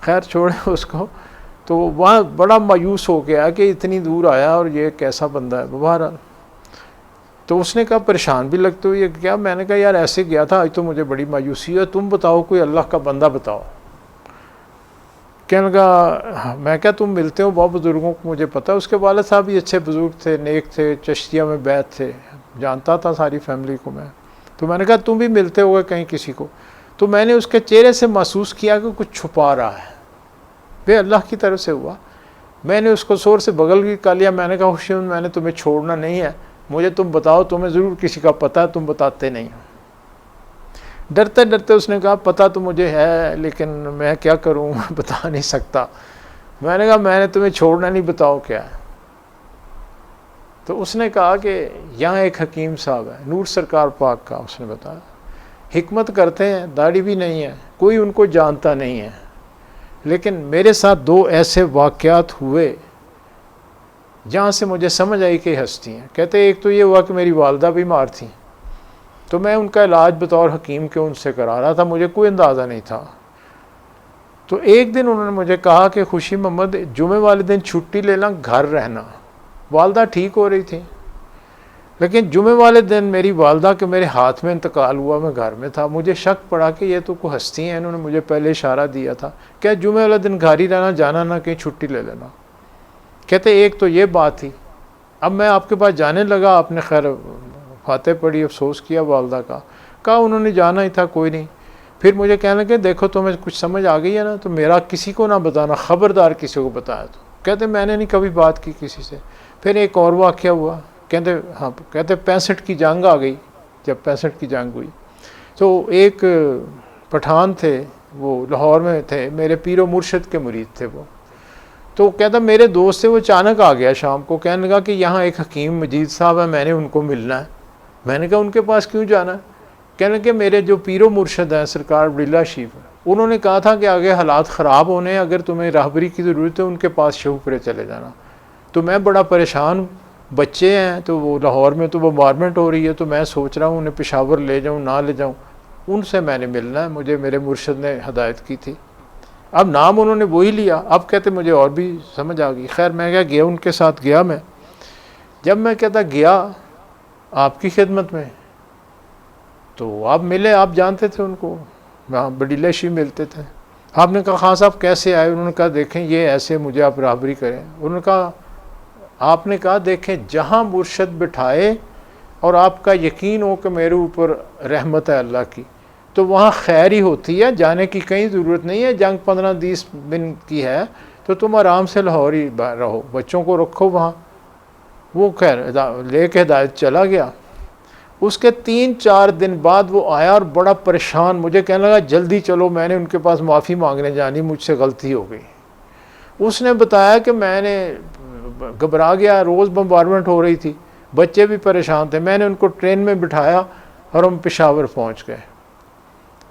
خیر چھوڑیں اس کو، تو وہاں بڑا مایوس ہو گیا کہ اتنی دور آیا اور یہ کیسا بندہ ہے، بہرحال تو اس نے کہا پریشان بھی لگتے ہوئے کیا؟ میں نے کہا یار ایسے گیا تھا، آج تو مجھے بڑی مایوسی ہے، تم بتاؤ کوئی اللہ کا بندہ بتاؤ۔ کہنے لگا میں کہا تم ملتے ہو بہت بزرگوں کو، مجھے پتہ ہے اس کے والد صاحب بھی اچھے بزرگ تھے، نیک تھے، چشتیہ میں بیعت تھے، جانتا تھا ساری فیملی کو میں۔ تو میں نے کہا تم بھی ملتے ہوئے کہیں کسی کو؟ تو میں نے اس کے چہرے سے محسوس کیا کہ کچھ چھپا رہا ہے، بے اللہ کی طرف سے ہوا۔ میں نے اس کو زور سے بغل کی کر لیا، میں نے کہا خوشیون میں نے تمہیں چھوڑنا نہیں ہے، مجھے تم بتاؤ، تمہیں ضرور کسی کا پتہ ہے، تم بتاتے نہیں ہو۔ ڈرتے ڈرتے اس نے کہا پتہ تو مجھے ہے لیکن میں کیا کروں، بتا نہیں سکتا۔ میں نے کہا میں نے تمہیں چھوڑنا نہیں، بتاؤ کیا ہے۔ تو اس نے کہا کہ یہاں ایک حکیم صاحب ہے، نور سرکار پاک کا، اس نے بتایا حکمت کرتے ہیں، داڑھی بھی نہیں ہے، کوئی ان کو جانتا نہیں ہے، لیکن میرے ساتھ 2 ایسے واقعات ہوئے جہاں سے مجھے سمجھ آئی کہ ہستی ہیں۔ کہتے ایک تو یہ ہوا کہ میری والدہ بیمار تھیں، تو میں ان کا علاج بطور حکیم کے ان سے کرا رہا تھا، مجھے کوئی اندازہ نہیں تھا۔ تو ایک دن انہوں نے مجھے کہا کہ خوشی محمد جمعے والے دن چھٹی لے لیں، گھر رہنا۔ والدہ ٹھیک ہو رہی تھی، لیکن جمعے والے دن میری والدہ کے میرے ہاتھ میں انتقال ہوا، میں گھر میں تھا، مجھے شک پڑا کہ یہ تو کوئی ہستی ہیں، انہوں نے مجھے پہلے اشارہ دیا تھا کہ جمعے والے دن گھر ہی رہنا، جانا نہ کہیں، چھٹی لے لینا۔ کہتے ایک تو یہ بات تھی۔ اب میں آپ کے پاس جانے لگا، آپ نے خیر فاتح پڑھی، افسوس کیا والدہ کا، کہا انہوں نے جانا ہی تھا، کوئی نہیں۔ پھر مجھے کہنے لگے دیکھو تمہیں کچھ سمجھ آ گئی ہے نا، تو میرا کسی کو نہ بتانا، خبردار کسی کو بتایا تو۔ کہتے میں نے نہیں کبھی بات کی کسی سے۔ پھر ایک اور واقعہ ہوا، کہتے 65 کی جنگ آ گئی، جب 65 کی جنگ ہوئی تو ایک پٹھان تھے، وہ لاہور میں تھے، میرے پیر و مرشد کے مرید تھے وہ۔ تو کہتا میرے دوست سے وہ اچانک آ گیا شام کو، کہنے لگا کہ یہاں ایک حکیم مجید صاحب ہیں، میں نے ان کو ملنا ہے۔ میں نے کہا ان کے پاس کیوں جانا ہے؟ کہنے کہ میرے جو پیر و مرشد ہیں سرکار بڑیلہ شیف، انہوں نے کہا تھا کہ آگے حالات خراب ہونے، اگر تمہیں راہبری کی ضرورت ہے ان کے پاس شیوپورے چلے جانا۔ تو میں بڑا پریشان ہوں، بچے ہیں، تو وہ لاہور میں تو بمبارمنٹ ہو رہی ہے، تو میں سوچ رہا ہوں انہیں پشاور لے جاؤں نہ لے جاؤں، ان سے میں نے ملنا ہے، مجھے میرے مرشد نے ہدایت کی تھی۔ اب نام انہوں نے وہی لیا، اب کہتے مجھے اور بھی سمجھ آ گئی۔ خیر میں کیا گیا، ان کے ساتھ گیا میں۔ جب میں کہتا گیا آپ کی خدمت میں، تو آپ ملے، آپ جانتے تھے ان کو، وہاں بڑیلہ شیف ملتے تھے۔ آپ نے کہا خان صاحب کیسے آئے؟ انہوں نے کہا دیکھیں یہ ایسے مجھے آپ راہبری کریں۔ انہوں نے کہا آپ نے کہا دیکھیں جہاں مرشد بٹھائے اور آپ کا یقین ہو کہ میرے اوپر رحمت ہے اللہ کی، تو وہاں خیر ہی ہوتی ہے، جانے کی کہیں ضرورت نہیں ہے۔ جنگ 15-20 دن کی ہے تو تم آرام سے لاہور ہی رہو، بچوں کو رکھو وہاں۔ وہ خیر لے کے ہدایت چلا گیا۔ اس کے 3-4 دن بعد وہ آیا اور بڑا پریشان، مجھے کہنے لگا جلدی چلو، میں نے ان کے پاس معافی مانگنے جانی، مجھ سے غلطی ہو گئی۔ اس نے بتایا کہ میں نے گھبرا گیا، روز بمبارمنٹ ہو رہی تھی، بچے بھی پریشان تھے، میں نے ان کو ٹرین میں بٹھایا اور ہم پشاور پہنچ گئے،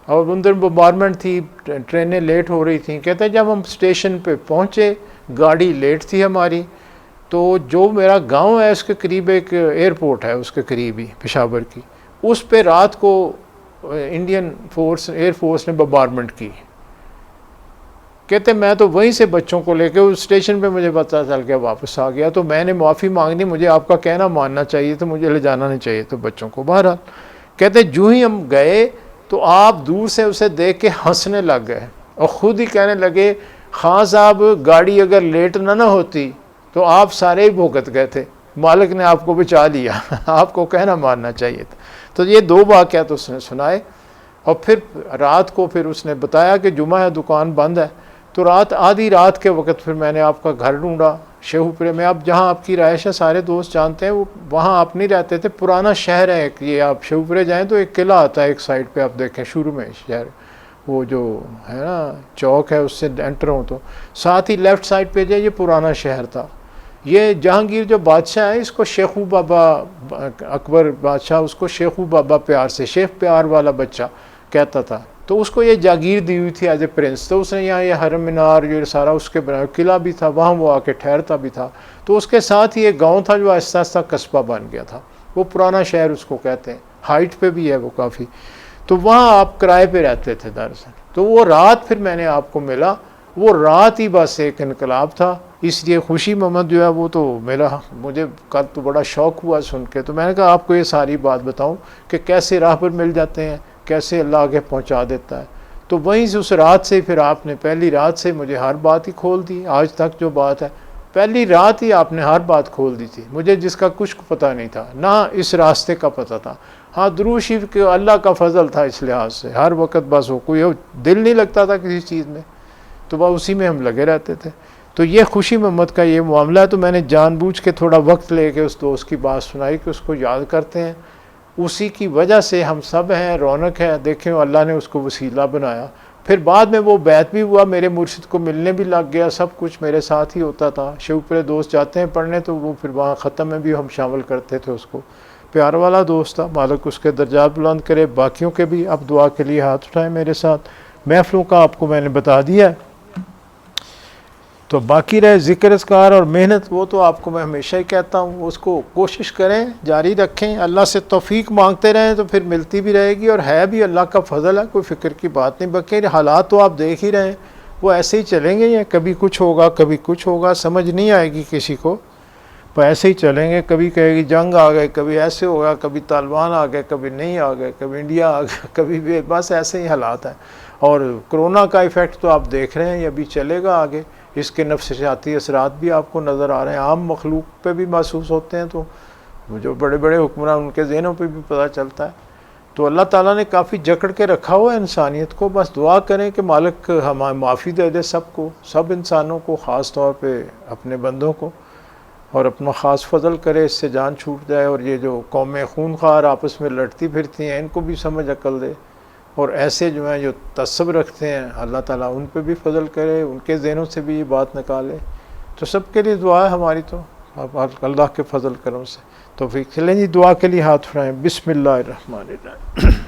اور اندر بمبارمنٹ تھی، ٹرینیں لیٹ ہو رہی تھیں۔ کہتے ہیں جب ہم اسٹیشن پہ پہنچے، گاڑی لیٹ تھی ہماری، تو جو میرا گاؤں ہے اس کے قریب ایک ایئرپورٹ ہے، اس کے قریب ہی پشاور کی، اس پہ رات کو انڈین فورس ایئر فورس نے بمبارمنٹ کی۔ کہتے میں تو وہیں سے بچوں کو لے کے اس اسٹیشن پہ مجھے پتہ چل کے واپس آ گیا، تو میں نے معافی مانگنی، مجھے آپ کا کہنا ماننا چاہیے تو مجھے لے جانا نہیں چاہیے تو بچوں کو۔ بہرحال کہتے جو ہی ہم گئے تو آپ دور سے اسے دیکھ کے ہنسنے لگ گئے اور خود ہی کہنے لگے خان صاحب گاڑی اگر لیٹ نہ ہوتی تو آپ سارے ہی بھگت گئے تھے، مالک نے آپ کو بچا لیا، آپ کو کہنا ماننا چاہیے تھا۔ تو یہ 2 واقعات اس نے سنائے، اور پھر رات کو پھر اس نے بتایا کہ جمعہ ہے، دکان بند ہے، تو آدھی رات کے وقت پھر میں نے آپ کا گھر ڈھونڈا شیخوپورے میں۔ اب جہاں آپ کی رہائش ہے سارے دوست جانتے ہیں، وہاں آپ نہیں رہتے تھے، پرانا شہر ہے ایک، یہ آپ شیخوپورے جائیں تو ایک قلعہ آتا ہے ایک سائڈ پہ، آپ دیکھیں شروع میں شہر، وہ جو ہے نا چوک ہے اس سے انٹر ہوں تو ساتھ ہی لیفٹ سائڈ پہ جائے، یہ پرانا شہر تھا۔ یہ جہانگیر جو بادشاہ ہے، اس کو شیخو بابا، اکبر بادشاہ اس کو شیخو بابا پیار سے، شیخ پیار والا بچہ کہتا تھا، تو اس کو یہ جاگیر دی ہوئی تھی ایز اے پرنس، تو اس نے یہاں یہ حرم مینار یہ سارا اس کے بنا، قلعہ بھی تھا وہاں، وہ آ کے ٹھہرتا بھی تھا، تو اس کے ساتھ ہی ایک گاؤں تھا جو آہستہ آہستہ قصبہ بن گیا تھا، وہ پرانا شہر اس کو کہتے ہیں، ہائٹ پہ بھی ہے وہ کافی، تو وہاں آپ کرائے پہ رہتے تھے دراصل۔ تو وہ رات پھر میں نے آپ کو ملا، وہ رات ہی بس ایک انقلاب تھا، اس لیے خوشی محمد جو ہے وہ تو مجھے کل تو بڑا شوق ہوا سن کے، تو میں نے کہا آپ کو یہ ساری بات بتاؤں کہ کیسے راہ پر مل جاتے ہیں، کیسے اللہ آگے پہنچا دیتا ہے۔ تو وہیں سے اس رات سے پھر آپ نے پہلی رات سے مجھے ہر بات ہی کھول دی، آج تک جو بات ہے پہلی رات ہی آپ نے ہر بات کھول دی تھی مجھے، جس کا کچھ پتہ نہیں تھا، نہ اس راستے کا پتہ تھا۔ ہاں درود شریف کے اللہ کا فضل تھا اس لحاظ سے، ہر وقت بس وہ کوئی دل نہیں لگتا تھا کسی چیز میں، تو بس اسی میں ہم لگے رہتے تھے۔ تو یہ خوشی محمد کا یہ معاملہ ہے، تو میں نے جان بوجھ کے تھوڑا وقت لے کے اس دوست کی بات سنائی کہ اس کو یاد کرتے ہیں، اسی کی وجہ سے ہم سب ہیں، رونق ہے، دیکھیں اللہ نے اس کو وسیلہ بنایا۔ پھر بعد میں وہ بیعت بھی ہوا، میرے مرشد کو ملنے بھی لگ گیا، سب کچھ میرے ساتھ ہی ہوتا تھا۔ شیوپورے دوست جاتے ہیں پڑھنے تو وہ پھر وہاں ختم میں بھی ہم شامل کرتے تھے اس کو، پیار والا دوست تھا، مالک اس کے درجات بلند کرے، باقیوں کے بھی۔ اب دعا کے لیے ہاتھ اٹھائیں میرے ساتھ، محفلوں کا آپ کو میں نے بتا دیا ہے، تو باقی رہے ذکر اذکار اور محنت، وہ تو آپ کو میں ہمیشہ ہی کہتا ہوں، اس کو کوشش کریں، جاری رکھیں، اللہ سے توفیق مانگتے رہیں تو پھر ملتی بھی رہے گی، اور ہے بھی اللہ کا فضل ہے، کوئی فکر کی بات نہیں۔ باقی حالات تو آپ دیکھ ہی رہے ہیں، وہ ایسے ہی چلیں گے، یا کبھی کچھ ہوگا کبھی کچھ ہوگا، سمجھ نہیں آئے گی کسی کو، وہ ایسے ہی چلیں گے، کبھی کہے گی جنگ آ گئے، کبھی ایسے ہوگا، کبھی طالبان آ گئے، کبھی نہیں آ گئے، کبھی انڈیا آ گیا، کبھی بھی، بس ایسے ہی حالات ہیں۔ اور کرونا کا ایفیکٹ تو آپ دیکھ رہے ہیں، یہ ابھی چلے گا آگے، اس کے نفسیاتی اثرات بھی آپ کو نظر آ رہے ہیں، عام مخلوق پہ بھی محسوس ہوتے ہیں، تو جو بڑے بڑے حکمران ان کے ذہنوں پہ بھی پتہ چلتا ہے۔ تو اللہ تعالیٰ نے کافی جکڑ کے رکھا ہوا ہے انسانیت کو، بس دعا کریں کہ مالک ہمیں معافی دے دے سب کو، سب انسانوں کو، خاص طور پہ اپنے بندوں کو، اور اپنا خاص فضل کرے، اس سے جان چھوٹ جائے، اور یہ جو قومیں خون خوار آپس میں لڑتی پھرتی ہیں ان کو بھی سمجھ عقل دے، اور ایسے جو ہیں جو تعصب رکھتے ہیں اللہ تعالیٰ ان پہ بھی فضل کرے، ان کے ذہنوں سے بھی یہ بات نکالے۔ تو سب کے لیے دعا ہے ہماری، تو اللہ کے فضل کرم سے توفیق۔ چلیں جی دعا کے لیے ہاتھ اٹھائیں۔ بسم اللہ الرحمن الرحیم،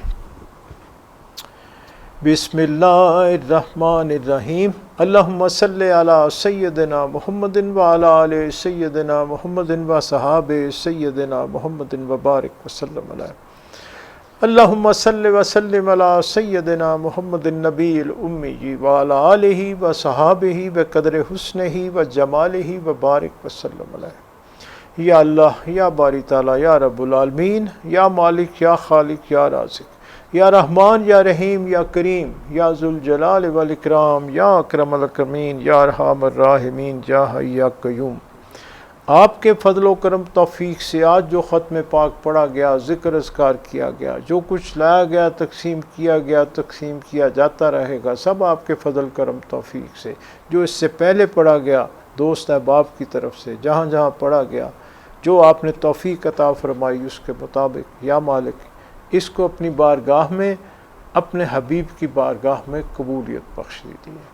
بسم اللہ الرحمن الرحیم، اللہم صلی علی سیدنا محمد وعلی آل سیدنا محمد و صحابہ سیدنا محمد وبارک وسلم علیہ۔ اللہم صلی وسلم علی سیدنا محمد النبی الامی وعلی آلہ و صحابہ بقدر حسنہ و جمالہ وبارک وسلم علیہ۔ یا اللہ، یا باری تعالیٰ، یا رب العالمین، یا مالک، یا خالق، یا رازق، یا رحمان، یا رحیم، یا کریم، یا ذوالجلال والاکرام، یا اکرم الاکرمین، یا ارحم الراحمین، یا حی یا قیوم، آپ کے فضل و کرم توفیق سے آج جو ختم پاک پڑھا گیا، ذکر اذکار کیا گیا، جو کچھ لایا گیا، تقسیم کیا گیا، تقسیم کیا جاتا رہے گا، سب آپ کے فضل کرم توفیق سے، جو اس سے پہلے پڑھا گیا دوست احباب کی طرف سے، جہاں جہاں پڑھا گیا، جو آپ نے توفیق عطا فرمائی اس کے مطابق، یا مالک اس کو اپنی بارگاہ میں، اپنے حبیب کی بارگاہ میں قبولیت بخش دیجیے۔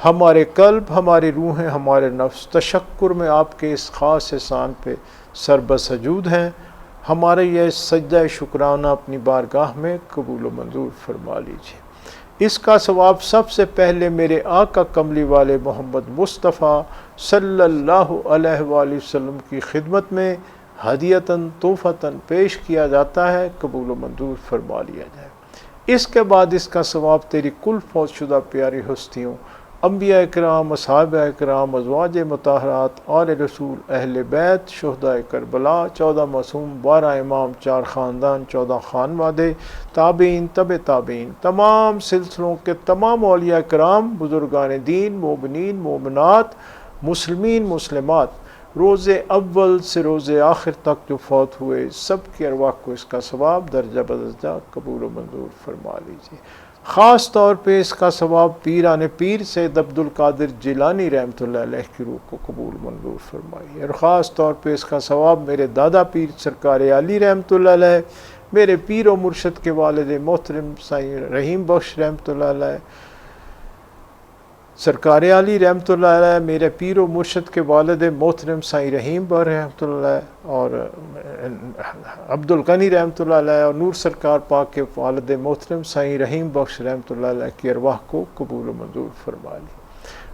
ہمارے قلب، ہماری روحیں، ہمارے نفس تشکر میں آپ کے اس خاص احسان پہ سربسجود ہیں، ہمارے یہ سجدہ شکرانہ اپنی بارگاہ میں قبول و منظور فرما لیجیے۔ اس کا ثواب سب سے پہلے میرے آقا کملی والے محمد مصطفیٰ صلی اللہ علیہ وآلہ وسلم کی خدمت میں ہدیتاً تحفتاً پیش کیا جاتا ہے، قبول و منظور فرما لیا جائے۔ اس کے بعد اس کا ثواب تیری کل فوت شدہ پیاری ہستیوں، انبیاء اکرام، اصحاب اکرام، ازواج مطہرات، آل رسول، اہل بیت، شہداء کربلا، 14 معصوم، 12 امام، 4 خاندان، 14 خانوادے، تابعین، تبع تابعین، تمام سلسلوں کے تمام اولیاء کرام، بزرگان دین، مومنین، مومنات، مسلمین، مسلمات، روز اول سے روز آخر تک جو فوت ہوئے، سب کی ارواح کو اس کا ثواب درجہ بدرجہ قبول و منظور فرما لیجیے۔ خاص طور پہ اس کا ثواب پیران پیر سید عبد القادر جیلانی رحمۃ اللہ علیہ کی روح کو قبول منظور فرمائیے، اور خاص طور پہ اس کا ثواب میرے دادا پیر سرکار علی رحمۃ اللہ علیہ، میرے پیر و مرشد کے والد محترم سائیں رحیم بخش رحمۃ اللہ علیہ، سرکار علی رحمۃ اللہ علیہ، میرے پیر و مرشد کے والد محترم سائیں رحیم بخش رحمۃ اللہ علیہ، اور عبد الغنی رحمۃ اللہ علیہ، اور نور سرکار پاک کے والد محترم سائیں رحیم بخش رحمۃ اللہ علیہ کی ارواح کو قبول و منظور فرما لی۔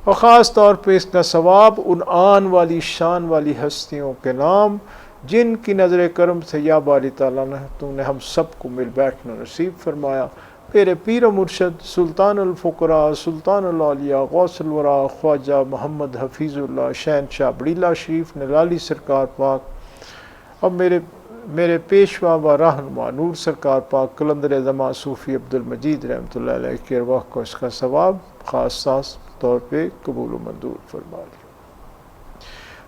اور خاص طور پہ اس کا ثواب ان آن والی شان والی ہستیوں کے نام جن کی نظر کرم سے یا باری تعالیٰ نے تو نے ہم سب کو مل بیٹھنا نصیب فرمایا، میرے پیر و مرشد سلطان الفقراء سلطان الاولیاء غوث الورا خواجہ محمد حفیظ اللہ شہنشاہ بڑیلہ شریف نرالی سرکار پاک، اور میرے پیشوا و رہنما نور سرکار پاک قلندر زماں صوفی عبد المجید رحمۃ اللہ علیہ کی ارواح کو اس کا ثواب خاص طور پہ قبول و منظور فرما لیا،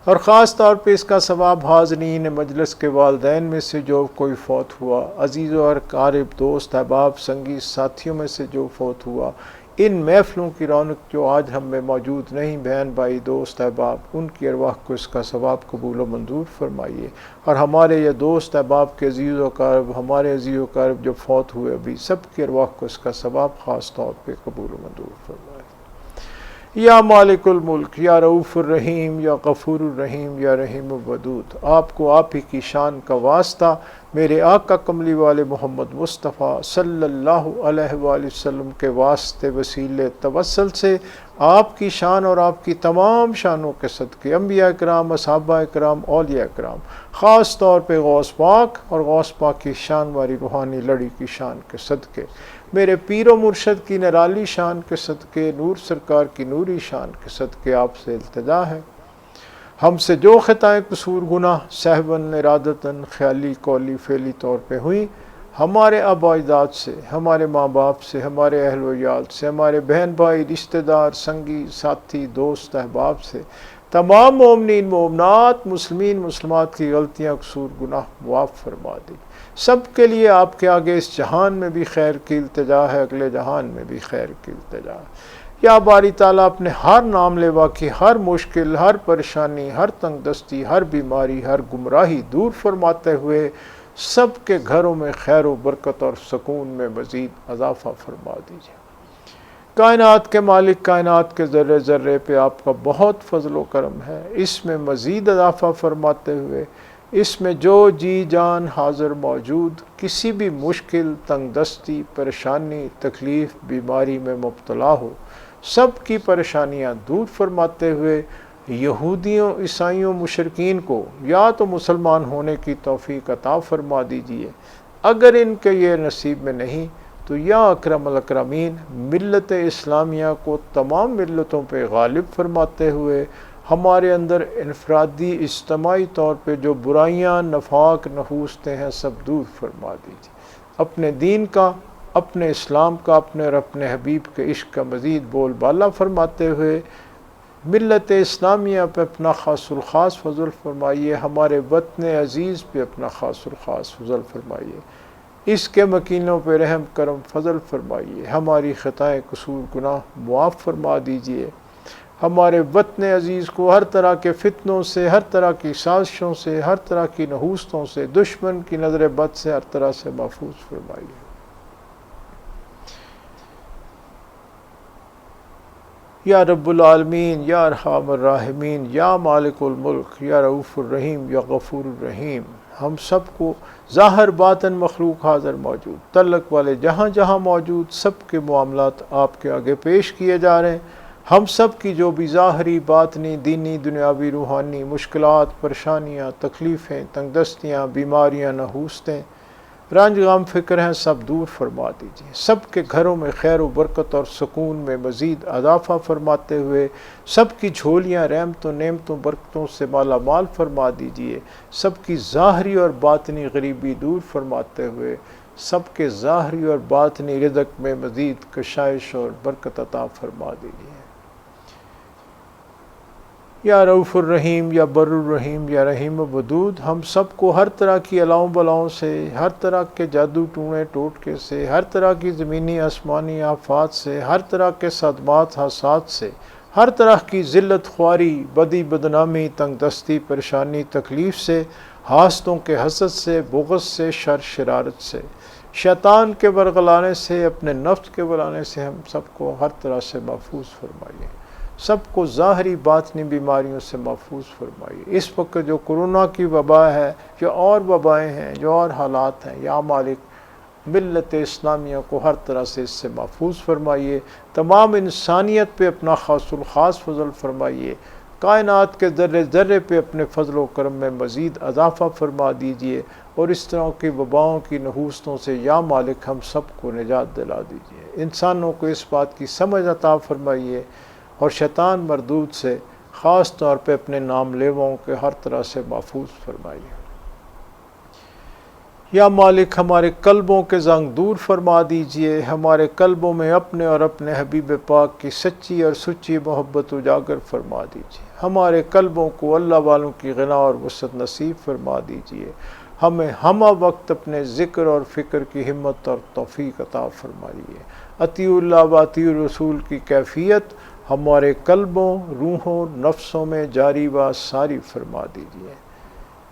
اور خاص طور پہ اس کا ثواب حاضرین مجلس کے والدین میں سے جو کوئی فوت ہوا، عزیز و اقارب دوست احباب سنگی ساتھیوں میں سے جو فوت ہوا، ان محفلوں کی رونق جو آج ہم میں موجود نہیں، بہن بھائی دوست احباب، ان کی ارواح کو اس کا ثواب قبول و منظور فرمائیے، اور ہمارے یہ دوست احباب کے عزیز و اقارب، ہمارے عزیز و اقارب جو فوت ہوئے ابھی، سب کی ارواح کو اس کا ثواب خاص طور پہ قبول و منظور فرمائیے۔ یا مالک الملک، یا رؤوف الرحیم، یا غفور الرحیم، یا رحیم الودود، آپ کو آپ ہی کی شان کا واسطہ میرے آقا کملی والے محمد مصطفیٰ صلی اللہ علیہ وآلہ وسلم کے واسطے وسیلے توسل سے آپ کی شان اور آپ کی تمام شانوں کے صدقے، انبیاء کرام، اصحابہ کرام، اولیاء کرام، خاص طور پہ غوث پاک اور غوث پاک کی شان والی روحانی لڑی کی شان کے صدقے، میرے پیر و مرشد کی نرالی شان کے صدقے، نور سرکار کی نوری شان کے صدقے آپ سے التجا ہے، ہم سے جو خطائیں قصور گناہ سہون ارادتاً خیالی قولی فعلی طور پہ ہوئی، ہمارے آباء اجداد سے، ہمارے ماں باپ سے، ہمارے اہل و عیال سے، ہمارے بہن بھائی رشتہ دار سنگی ساتھی دوست احباب سے، تمام مومنین مومنات مسلمین مسلمات کی غلطیاں قصور گناہ معاف فرما دی، سب کے لیے آپ کے آگے اس جہان میں بھی خیر کی التجا ہے، اگلے جہان میں بھی خیر کی التجا ہے۔ یا باری تعالیٰ اپنے ہر نام لیوا کی ہر مشکل، ہر پریشانی، ہر تنگ دستی، ہر بیماری، ہر گمراہی دور فرماتے ہوئے سب کے گھروں میں خیر و برکت اور سکون میں مزید اضافہ فرما دیجیے۔ کائنات کے مالک، کائنات کے ذرے ذرے پہ آپ کا بہت فضل و کرم ہے، اس میں مزید اضافہ فرماتے ہوئے اس میں جو جی جان حاضر موجود کسی بھی مشکل، تنگ دستی، پریشانی، تکلیف، بیماری میں مبتلا ہو، سب کی پریشانیاں دور فرماتے ہوئے یہودیوں، عیسائیوں، مشرکین کو یا تو مسلمان ہونے کی توفیق عطا فرما دیجیے، اگر ان کے یہ نصیب میں نہیں تو یا اکرم الاکرمین ملت اسلامیہ کو تمام ملتوں پہ غالب فرماتے ہوئے ہمارے اندر انفرادی اجتماعی طور پہ جو برائیاں نفاق نحوستیں ہیں سب دور فرما دیجیے، اپنے دین کا، اپنے اسلام کا، اپنے اور اپنے حبیب کے عشق کا مزید بول بالا فرماتے ہوئے ملت اسلامیہ پہ اپنا خاص الخاص فضل فرمائیے، ہمارے وطن عزیز پہ اپنا خاص الخاص فضل فرمائیے، اس کے مکینوں پہ رحم کرم فضل فرمائیے، ہماری خطائیں قصور گناہ معاف فرما دیجیے، ہمارے وطن عزیز کو ہر طرح کے فتنوں سے، ہر طرح کی سازشوں سے، ہر طرح کی نحوستوں سے، دشمن کی نظر بد سے ہر طرح سے محفوظ فرمائیے۔ یا رب العالمین، یا ارحم الراحمین، یا مالک الملک، یا رؤوف الرحیم، یا غفور الرحیم، ہم سب کو ظاہر باطن مخلوق حاضر موجود، تعلق والے جہاں جہاں موجود سب کے معاملات آپ کے آگے پیش کیے جا رہے ہیں، ہم سب کی جو بھی ظاہری باطنی دینی دنیاوی روحانی مشکلات پریشانیاں تکلیفیں تنگ دستیاں بیماریاں نحوستیں رنج غم فکر ہیں سب دور فرما دیجیے، سب کے گھروں میں خیر و برکت اور سکون میں مزید اضافہ فرماتے ہوئے سب کی جھولیاں رحمتوں نعمتوں برکتوں سے مالا مال فرما دیجیے، سب کی ظاہری اور باطنی غریبی دور فرماتے ہوئے سب کے ظاہری اور باطنی رزق میں مزید کشائش اور برکت عطا فرما دیجیے۔ یا رؤوف الرحیم، یا بر الرحیم، یا رحیم ودود، ہم سب کو ہر طرح کی الاؤں بلاؤں سے، ہر طرح کے جادو ٹونے ٹوٹکے سے، ہر طرح کی زمینی آسمانی آفات سے، ہر طرح کے صدمات حادثات سے، ہر طرح کی ذلت خواری بدی بدنامی تنگ دستی پریشانی تکلیف سے، حاسدوں کے حسد سے، بغض سے، شر شرارت سے، شیطان کے ورغلانے سے، اپنے نفس کے بلانے سے ہم سب کو ہر طرح سے محفوظ فرمائیے، سب کو ظاہری باطنی بیماریوں سے محفوظ فرمائیے۔ اس وقت جو کرونا کی وبا ہے، جو اور وبائیں ہیں، جو اور حالات ہیں، یا مالک ملت اسلامیہ کو ہر طرح سے اس سے محفوظ فرمائیے، تمام انسانیت پہ اپنا خاص الخاص فضل فرمائیے، کائنات کے ذرے ذرے پہ اپنے فضل و کرم میں مزید اضافہ فرما دیجئے، اور اس طرح کی وباؤں کی نحوستوں سے یا مالک ہم سب کو نجات دلا دیجئے۔ انسانوں کو اس بات کی سمجھ عطا فرمائیے، اور شیطان مردود سے خاص طور پہ اپنے نام لیواؤں کے ہر طرح سے محفوظ فرمائیے۔ یا مالک ہمارے قلبوں کے زنگ دور فرما دیجئے، ہمارے قلبوں میں اپنے اور اپنے حبیب پاک کی سچی اور سچی محبت اجاگر فرما دیجئے، ہمارے قلبوں کو اللہ والوں کی غنا اور وسعت نصیب فرما دیجئے، ہمیں ہمہ وقت اپنے ذکر اور فکر کی ہمت اور توفیق عطا فرمائیے۔ اطیع اللہ و اطیع الرسول کی کیفیت ہمارے قلبوں، روحوں، نفسوں میں جاری و ساری فرما دیجئے۔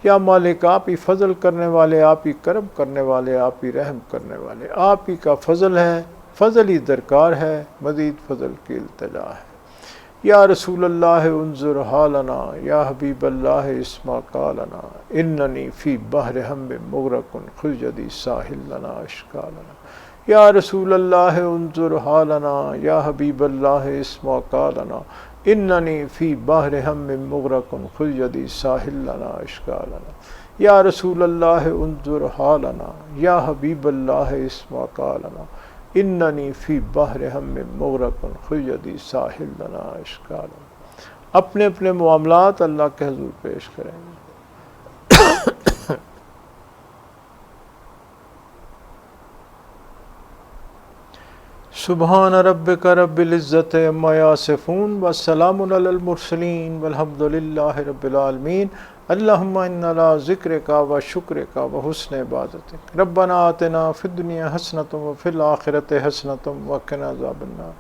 یا مالک آپ ہی فضل کرنے والے، آپ ہی کرم کرنے والے، آپ ہی رحم کرنے والے، آپ ہی کا فضل ہے، فضل ہی درکار ہے، مزید فضل کی التجا ہے۔ یا رسول اللہ انظر حالنا، یا حبیب اللہ اسمع قالنا، اننی فی بحر ہم مغرق خذ یدی ساحل لنا اشکالنا۔ یا رسول اللہ انظر حالنا، یا حبیب اللہ اسمع قالنا، اننی فی بحر ہم مغرق خذ یدی ساحل لنا اشکالنا۔ یا رسول اللہ انظر حالنا، یا حبیب اللہ اسمع قالنا، اننی فی بحر ہم مغرق خذ یدی ساحل لنا اشکالنا۔ اپنے اپنے معاملات اللہ کے حضور پیش کریں گے۔ سبحان ربک رب العزت عما یصفون والسلام علی المرسلین والحمد للہ رب العالمین۔ اللہم انا علی ذکرک و شکرک و حسن عبادتک، ربنا آتنا فی الدنیا حسنۃ وفی الآخرۃ حسنۃ وقنا عذاب النار۔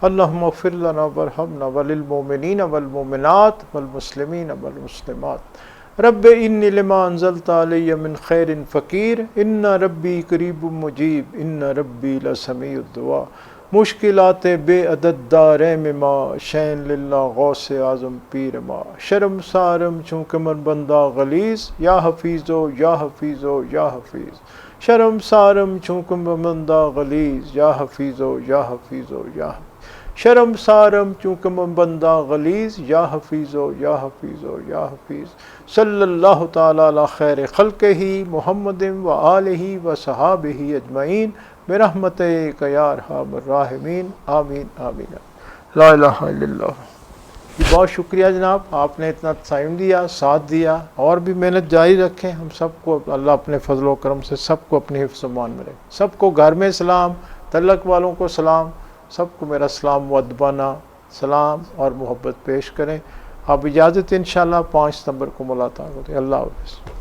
اللہم اغفر لنا وارحمنا وللمؤمنین والمؤمنات والمسلمین والمسلمات۔ رب انی لما انزلت علی من خیر فقیر، ان ربی قریب مجیب، ان ربی لسمیع الدعاء۔ مشکلات بے عدد داریں ما، شین للہ غوث اعظم پیر ما۔ شرم سارم چونکہ من بندہ غلیظ، یا حفیظو یا حفیظو یا حفیظ۔ شرم سارم چونکہ من بندہ غلیظ، یا حفیظو یا حفیظو یا حفیظ۔ شرم سارم چونکہ من بندہ غلیظ، یا حفیظو یا حفیظو یا حفیظ۔ صلی اللہ تعالی علی خیر خلقہ محمد و آلہ و صحابہ اجمعین برحمتک یا ارحم الراحمین، آمین آمین۔ لا الہ الا اللہ۔ بہت شکریہ جناب، آپ نے اتنا ٹائم دیا، ساتھ دیا، اور بھی محنت جاری رکھیں۔ ہم سب کو اللہ اپنے فضل و کرم سے سب کو اپنی حفظ و امان میں رکھے۔ سب کو گھر میں سلام، تعلق والوں کو سلام، سب کو میرا سلام مؤدبانہ سلام اور محبت پیش کریں۔ آپ اجازت انشاءاللہ 5 ستمبر کو ملاقات ہوتی ہے۔ اللہ حافظ۔